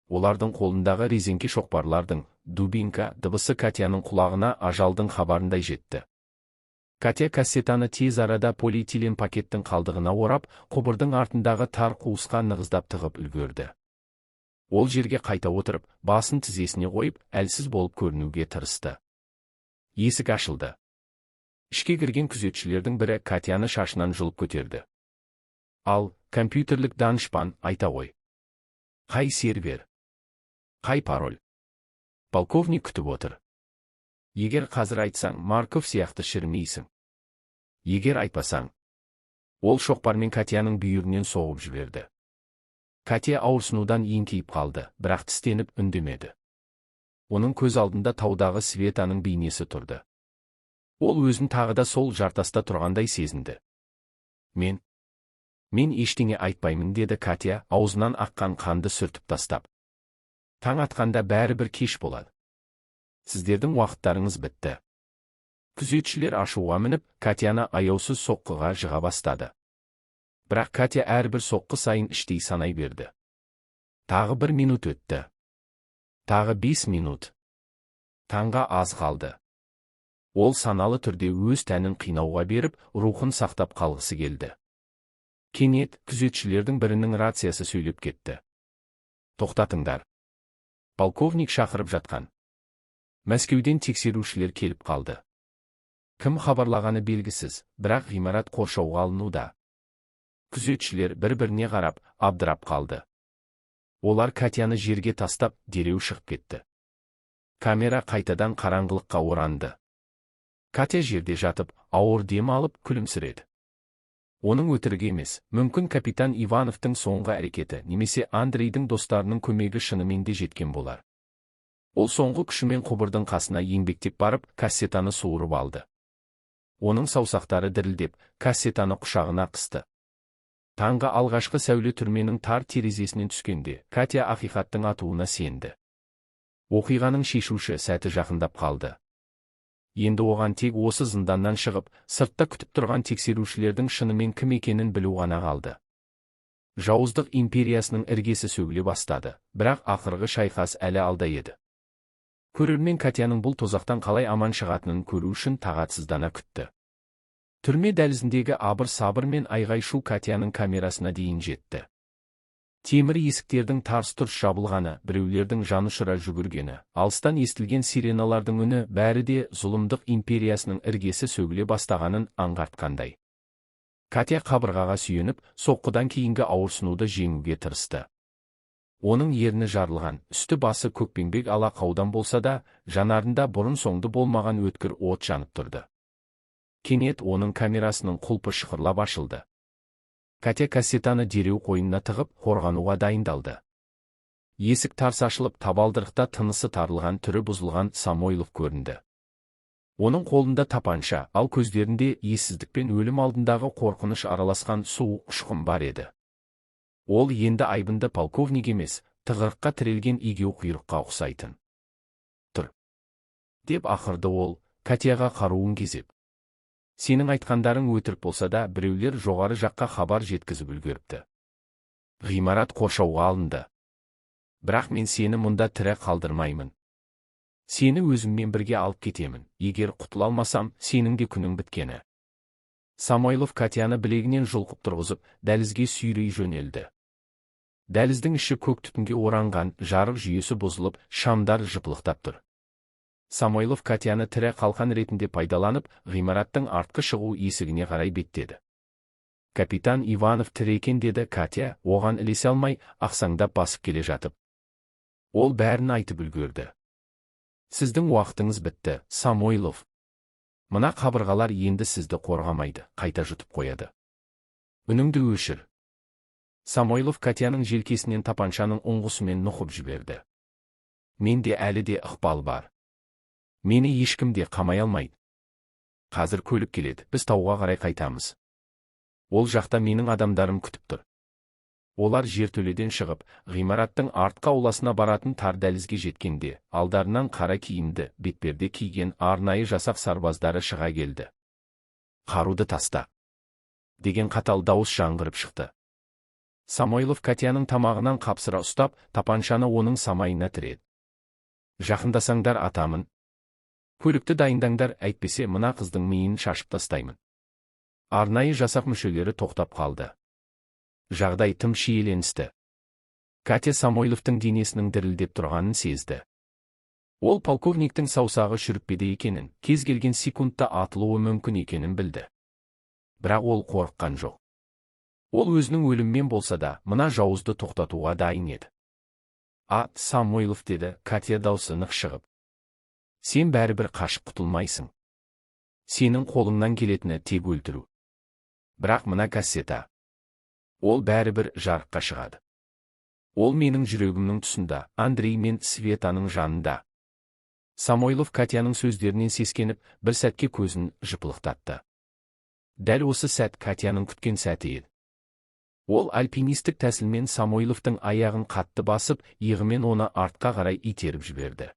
Олардың қолындағы резеңке шоқпарлардың, дубинка дыбысы Катяның құлағына ажалдың хабарындай жетті. Катя кассетаны тез арада полиэтилен пакеттің қалдығына орап, құбырдың артындағы тар қуысқа нығыздап тығып үлгерді. Ол жерге қайта отырып, басын тізесіне қойып, әлсіз болып көрінуге тырысты. Есік ашылды. Ішке кірген күзетшілердің бірі Катяны шашынан жұлып көтерді. Ал, компьютерлік данышпан, айта ғой. Қай сервер? Қай пароль? Полковник күтіп отыр. Егер қазір айтсаң, Марков сияқты шірмейсің. Егер айтпасаң. Ол шоқпармен Катяның бүйірінен соғып жіберді. Катя ауырсынудан еңкейіп қалды, бірақ тістеніп үндемеді. Оның көз алдында таудағы Светаның бейнесі тұрды. Ол өзін тағы да сол жартаста тұрғандай сезінді. Мен ештеңе айтпаймын, деді Катя, аузынан аққан қанды сүртіп тастап. Таң атқанда бәрібір кеш болады. Сіздердің уақыттарыңыз бітті. Күзетшілер ашуға мініп, Катяны аяусыз соққыға жыға бастады. Бірақ Катя әрбір соққы сайын іштей санай берді. Тағы 1 минут өтті. Тағы 5 минут. Таңға аз қалды. Ол саналы түрде өз тәнін қинауға беріп, рухын сақтап қалғысы келді. Кенет, күзетшілердің бірінің рациясы сөйлеп кетті. Тоқтатыңдар. Полковник шақырып жатқан. Мәскеуден тексерушілер келіп қалды. Кім хабарлағаны белгісіз, бірақ ғимарат қоршауға алынуда. Күзетшілер бір-біріне қарап, абдырап қалды. Олар Катяны жерге тастап, дереу шығып кетті. Камера қайтадан қараңғылыққа оранды. Катя жерде жатып, ауыр дем алып, күлімсіреді. Оның өтірігі емес, мүмкін капитан Ивановтың соңғы әрекеті немесе Андрейдің достарының көмегі шынымен де жеткен болар. Ол соңғы күшімен құбырдың қасына еңбектеп барып, кассетаны суырып алды. Оның саусақтары дірілдеп, кассетаны құшағына қысты. Таңғы алғашқы сәуле түрменің тар терезесінен түскенде, Катя ақиқаттың атуына сенді. Оқиғаның шешуші сәті жақындап қалды. Енді оған тек осы зынданнан шығып, сыртта күтіп тұрған тексерушілердің шынымен кім екенін білу ғана қалды. Жауыздық империясының іргесі сөгіле бастады, бірақ ақырғы шайқас әлі алда еді. Көрермен Катяның бұл тозақтан қалай аман шығатынын көру үшін тағатсыздана күтті. Түрме дәлізіндегі абыр-сабыр мен айғай-шу Катяның камерасына дейін жетті. Темір есіктердің тарс-тұрс жабылғаны, біреулердің жанұшыра жүгіргені, алыстан естілген сиреналардың үні бәрі де зұлымдық империясының іргесі сөгіле бастағанын аңғартқандай. Катя қабырғаға сүйеніп, соққыдан кейінгі ауырсынуды жеңуге тырысты. Оның ерні жарылған, үсті басы көкпеңбек ала қаудан болса да, жанарында бұрын-соңды болмаған өткір от жанып тұрды. Кенет оның камерасының құлпы шықырлап ашылды. Катя кассетаны дереу қойнына тығып, қорғануға дайындалды. Есік тарс ашылып, табалдырықта тынысы тарылған, түрі бұзылған Самойлов көрінді. Оның қолында тапанша, ал көздерінде ессіздік пен өлім алдындағы қорқыныш араласқан суық ұшқын бар еді. Ол енді айбынды полковник емес, тығырыққа тірелген егеу құйрыққа ұқсайтын. Тұр, деп ақырды ол, Катяға қаруын кезеп. Сенің айтқандарың өтірік болса да, біреулер жоғары жаққа хабар жеткізіп үлгеріпті. Ғимарат қоршауға алынды. Бірақ мен сені мұнда тірі қалдырмаймын. Сені өзіммен бірге алып кетемін. Егер құтыла алмасам, сенің де күнің біткені. Самойлов Катяны білегінен жұлқып тұрғызып, дәлізге сүйрей жөнелді. Дәліздің іші көк түтінге оранған, жарық жүйесі бұзылып, шамдар жыпылықтап тұр. Самойлов Катяны тірі қалқан ретінде пайдаланып, ғимараттың артқы шығу есігіне қарай беттеді. Капитан Иванов тірі екен деді Катя, оған ілесе алмай, ақсаңдап басып келе жатып. Ол бәрін айтып үлгерді. Сіздің уақытыңыз бітті, Самойлов. Мына қабырғалар енді сізді қорғамайды, қайта жұтып қояды. Үніңді өшір. Самойлов Катяның желкесінен тапаншаның ұңғысымен нұқып жіберді. Менде әлі де ықпал бар. Мені ешкім де қамай алмайды. Қазір көлік келеді, біз тауға қарай қайтамыз. Ол жақта менің адамдарым күтіп тұр. Олар жертөледен шығып, ғимараттың артқы ауласына баратын тар дәлізге жеткенде, алдарынан қара киімді, бетперде киген арнайы жасақ сарбаздары шыға келді. Қаруды таста, деген қатал дауыс жаңғырып шықты. Самойлов Катяның тамағынан қапсыра ұстап, тапаншаны оның самайына тіреді. Жақындасаңдар атамын. Көлікті дайындаңдар, әйтпесе мына қыздың миын шашып тастаймын. Арнайы жасақ мүшелері тоқтап қалды. Жағдай тым шиеленісті. Катя Самойловтың денесінің дірілдеп тұрғанын сезді. Ол полковниктің саусағы шүріппеде екенін, кез келген секундта атылуы мүмкін екенін білді. Бірақ ол қорыққан жоқ. Ол өзінің өліммен болса да, мына жауызды тоқтатуға дайын еді. Самойлов деді, Катя даусы нық шығып. Сен бәрібір қашып құтылмайсың. Сенің қолыңнан келетіні тек өлтіру. Бірақ мына кассета. Ол бәрібір жарыққа шығады. Ол менің жүрегімнің тұсында, Андрей мен Светаның жанында. Самойлов Катяның сөздерінен сескеніп, бір сәтке көзін жыпылықтатты. Дәл осы сәт Катяның күткен сәті еді. Ол альпинистік тәсілмен Самойловтың аяғын қатты басып, иығымен оны артқа қарай итеріп жіберді.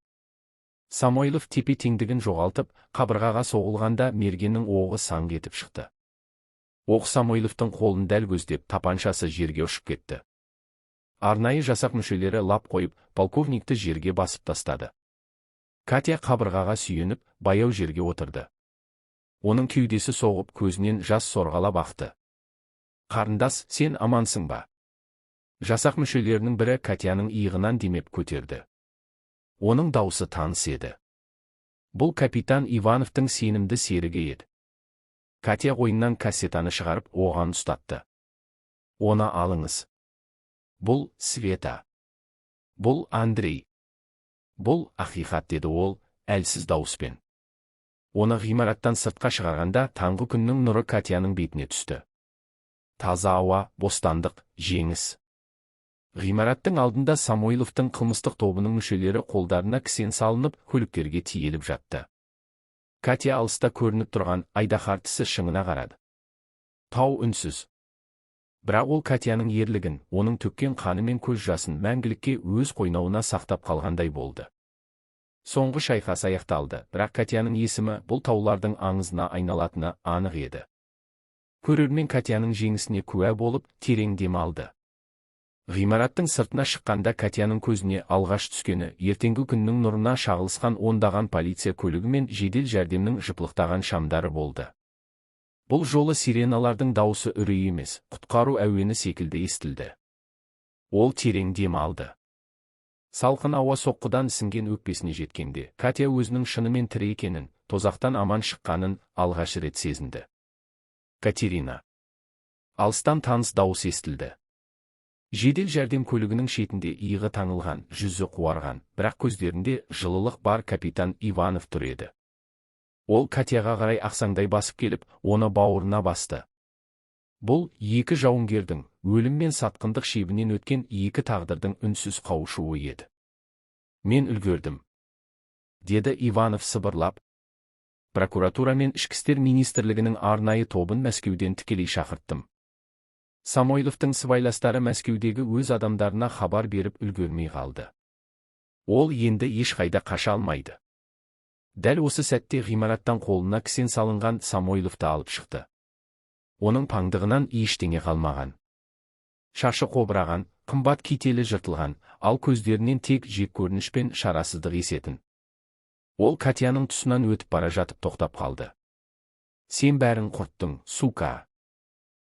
Самойлов тепе-теңдігін жоғалтып, қабырғаға соғылғанда мергеннің оғы саңқ етіп шықты. Оқ Самойловтың қолын дәл көздеп, тапаншасы жерге ұшып кетті. Арнайы жасақ мүшелері лап қойып, полковникті жерге басып тастады. Катя қабырғаға сүйеніп, баяу жерге отырды. Оның кеудесі соғып, көзінен жас сорғалап ақты. Қарындас, сен амансың ба? Жасақ мүшелерінің бірі Катяның иығынан демеп көтерді. Оның даусы таныс еді. Бұл капитан Ивановтың сенімді серігі еді. Катя қойнынан кассетаны шығарып, оған ұстатты. Оны алыңыз. Бұл Света. Бұл Андрей. Бұл ақиқат, деді ол, әлсіз дауыспен. Оны ғимараттан сыртқа шығарғанда, таңғы күннің нұры Катяның бетіне түсті. Таза ауа, бостандық, жеңіс. Ғимараттың алдында Самойловтың қылмыстық тобының мүшелері қолдарына кісен салынып, көліктерге тиеліп жатты. Катя алыста көрініп тұрған айдаһар тісі шыңына қарады. Тау үнсіз. Бірақ ол Катяның ерлігін, оның төккен қаны мен көз жасын мәңгілікке өз қойнауына сақтап қалғандай болды. Соңғы шайқас аяқталды, бірақ Катяның есімі бұл таулардың аңызына айналатыны анық еді. Көрермен Катяның жеңісіне куә болып, терең дем алды. Ғимараттың сыртына шыққанда Катяның көзіне алғаш түскені ертеңгі күннің нұрына шағылысқан ондаған полиция көлігі мен жедел жәрдемнің жыпылықтаған шамдары болды. Бұл жолы сиреналардың дауысы үрей емес, құтқару әуені секілді естілді. Ол терең дем алды. Салқын ауа соққыдан ісінген өкпесіне жеткенде, Катя өзінің шынымен тірі екенін, тозақтан аман шыққанын алғаш рет сезінді. Катерина. Алыстан таныс дауыс естілді. Жедел жәрдем көлігінің шетінде иығы таңылған, жүзі қуарған, бірақ көздерінде жылылық бар капитан Иванов тұр еді. Ол Катяға қарай ақсаңдай басып келіп, оны бауырына басты. Бұл екі жауынгердің, өлім мен сатқындық шебінен өткен екі тағдырдың үнсіз қауышуы еді. Мен үлгердім, деді Иванов сыбырлап. Прокуратура мен Ішкі істер министрлігінің арнайы тобын Мәскеуден тікелей шақырттым. Самойловтың сыбайластары Мәскеудегі өз адамдарына хабар беріп үлгермей қалды. Ол енді ешқайда қаша алмайды. Дәл осы сәтте ғимараттан қолына кісен салынған Самойловты алып шықты. Оның паңдығынан ештеңе қалмаған. Шашы қобыраған, қымбат кителі жыртылған, ал көздерінен тек жеккөрініш пен шарасыздық есетін. Ол Катяның тұсынан өтіп бара жатып тоқтап қалды. Сен бәрін құрттың, сука,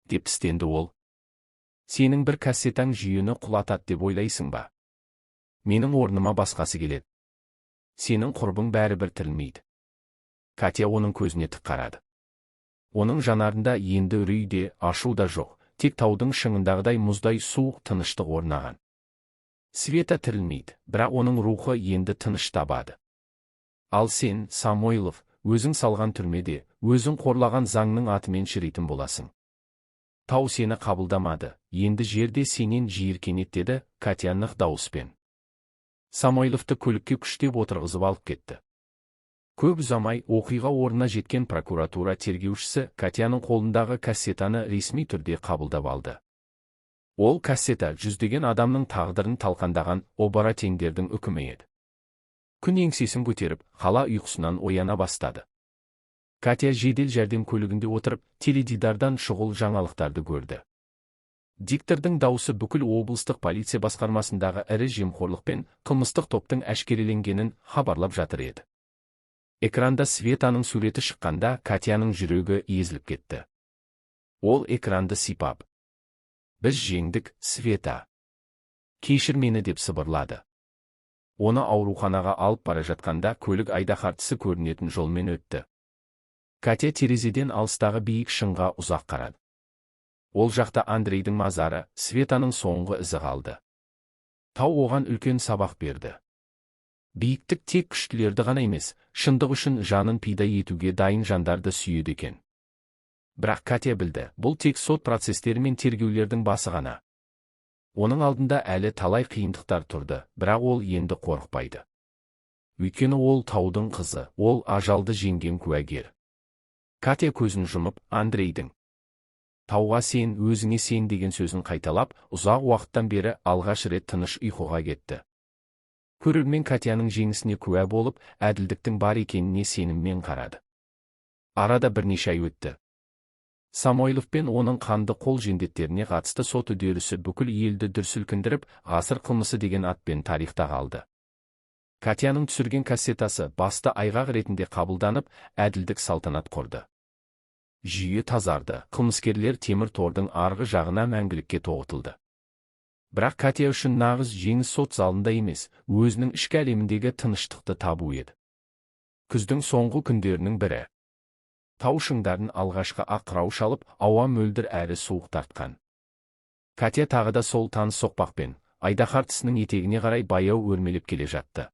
деп тістенді ол. Сенің бір кассетаң жүйені құлатады деп ойлайсың ба? Менің орныма басқасы келеді. Сенің құрбың бәрібір тірілмейді. Катя оның көзіне тік қарады. Оның жанарында енді үрей де, ашу да жоқ, тек таудың шыңындағыдай мұздай суық тыныштық орнаған. Света тірілмейді, бірақ оның рухы енді тыныш табады. Ал сен, Самойлов, өзің салған түрмеде, өзің қорлаған заңның атымен шіритін боласың. Тау сені қабылдамады, енді жерде сенен жиіркенеді, деді Катя нық дауыспен. Самойловты көлікке күштеп отырғызып алып кетті. Көп ұзамай оқиға орнына жеткен прокуратура тергеушісі Катяның қолындағы кассетаны ресми түрде қабылдап алды. Ол кассета жүздеген адамның тағдырын талқандаған оборотеңдердің үкімі еді. Күн еңсесін көтеріп, қала ұйқысынан ояна бастады. Катя жедел жәрдем көлігінде отырып, теледидардан шұғыл жаңалықтарды көрді. Диктордың дауысы бүкіл облыстық полиция басқармасындағы ірі жемқорлық пен қылмыстық топтың әшкереленгенін хабарлап жатыр еді. Экранда Светаның суреті шыққанда Катяның жүрегі езіліп кетті. Ол экранды сипап: «Біз жеңдік, Света. Кешір мені», деп сыбырлады. Оны ауруханаға алып бара жатқанда көлік айдаһартысы көрінетін жолмен өтті. Катя терезеден алыстағы биік шыңға ұзақ қарады. Ол жақта Андрейдің мазары, Светаның соңғы ізі қалды. Тау оған үлкен сабақ берді. Биіктік тек күштілерді ғана емес, шындық үшін жанын пида етуге дайын жандарды сүйеді екен. Бірақ Катя білді, бұл тек сот процестері мен тергеулердің басы ғана. Оның алдында әлі талай қиындықтар тұрды, бірақ ол енді қорықпайды. Өйткені ол таудың қызы, ол ажалды жеңген куәгер. Катя көзін жұмып, Андрейдің «Тауға сен, өзіңе сен» деген сөзін қайталап, ұзақ уақыттан бері алғаш рет тыныш ұйқыға кетті. Көрермен Катяның жеңісіне куә болып, әділдіктің бар екеніне сеніммен қарады. Арада бірнеше ай өтті. Самойлов пен оның қанды қол жендеттеріне қатысты сот үдерісі бүкіл елді дүр сілкіндіріп, ғасыр қылмысы деген атпен тарихта қалды. Катяның түсірген кассетасы басты айғақ ретінде қабылданып, әділдік салтанат құрды. Жүйе тазарды, қылмыскерлер темір тордың арғы жағына мәңгілікке тоғытылды. Бірақ Катя үшін нағыз жеңіс сот залында емес, өзінің ішкі әлеміндегі тыныштықты табу еді. Күздің соңғы күндерінің бірі. Тау шыңдарын алғашқы ақырау шалып, ауа мөлдір әрі суық тартқан. Катя тағы да сол таныс соқпақпен, айдаһартысының етегіне қарай баяу өрмелеп келе жатты.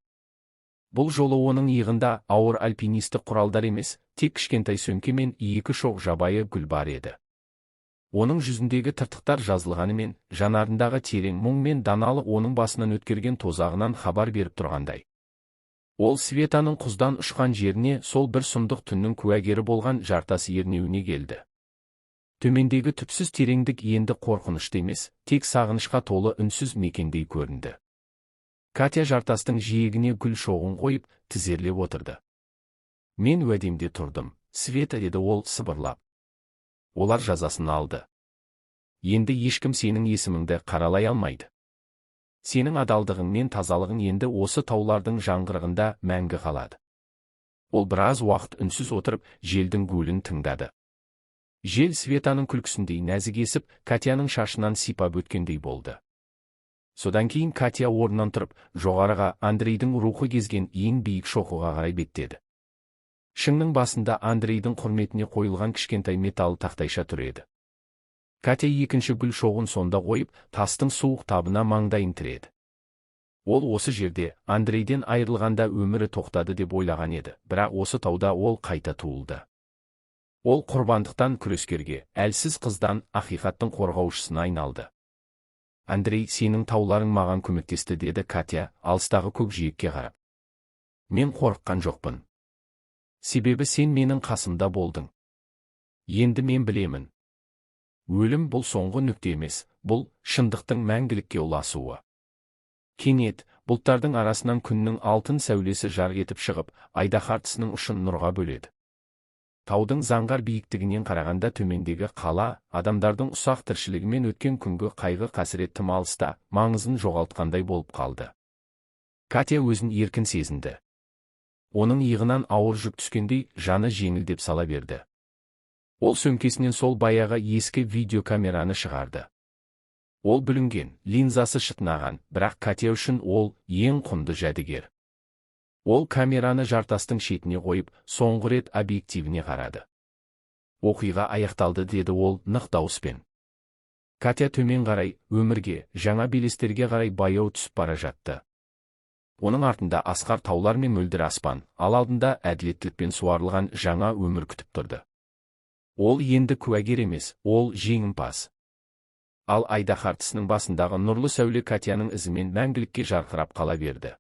Бұл жолы оның иығында ауыр альпинистік құралдар емес, тек кішкентай сөмке мен екі шоқ жабайы гүл бар еді. Оның жүзіндегі тыртықтар жазылғанымен, жанарындағы терең мұң мен даналық оның басынан өткерген тозағынан хабар беріп тұрғандай. Ол Светаның құздан ұшқан жеріне, сол бір сұмдық түннің куәгері болған жартас ернеуіне келді. Төмендегі түпсіз тереңдік енді қорқынышты емес, тек сағынышқа толы үнсіз мекендей көрінді. Катя жартастың жиегіне гүл шоғын қойып, тізерлеп отырды. «Мен уәдемде тұрдым, Света», деді ол сыбырлап. «Олар жазасын алды. Енді ешкім сенің есіміңді қаралай алмайды. Сенің адалдығың мен тазалығың енді осы таулардың жаңғырығында мәңгі қалады». Ол біраз уақыт үнсіз отырып, желдің гуілін тыңдады. Жел Светаның күлкісіндей нәзік есіп, Катяның шашынан сипап өткендей болды. Содан кейін Катя орнынан тұрып, жоғарыға Андрейдің рухы кезген ең биік шоқыға қарай беттеді. Шыңның басында Андрейдің құрметіне қойылған кішкентай металл тақтайша тұр еді. Катя екінші гүл шоғын сонда қойып, тастың суық табына маңдайын тіреді. Ол осы жерде Андрейден айырылғанда өмірі тоқтады деп ойлаған еді, бірақ осы тауда ол қайта туылды. Ол құрбандықтан күрескерге, әлсіз қыздан ақиқаттың қорғаушысына айналды. «Андрей, сенің тауларың маған көмектесті», деді Катя, алыстағы көкжиекке қарап. «Мен қорыққан жоқпын. Себебі сен менің қасымда болдың. Енді мен білемін. Өлім бұл соңғы нүкте емес, бұл шындықтың мәңгілікке ұласуы». Кенет, бұлттардың арасынан күннің алтын сәулесі жарқ етіп шығып, айдаһартысының ұшын нұрға бөледі. Таудың заңғар биіктігінен қарағанда төмендегі қала, адамдардың ұсақ тіршілігімен өткен күнгі қайғы қасірет тым алыста, маңызын жоғалтқандай болып қалды. Катя өзін еркін сезінді. Оның иығынан ауыр жүк түскендей, жаны жеңілдеп сала берді. Ол сөмкесінен сол баяғы ескі видеокамераны шығарды. Ол бүлінген, линзасы шытынаған, бірақ Катя үшін ол ең құнды жәдігер. Ол камераны жартастың шетіне қойып, соңғы рет объективіне қарады. Оқиға аяқталды, деді ол нық дауыспен. Катя төмен қарай, өмірге, жаңа белестерге қарай баяу түсіп бара жатты. Оның артында асқар таулар мен мөлдір аспан, ал алдында әділеттілікпен суарылған жаңа өмір күтіп тұрды. Ол енді куәгер емес, ол жеңімпаз. Ал Айдаһар тісінің басындағы нұрлы сәуле Катяның ізімен мәңгілікке жарқырап қала берді.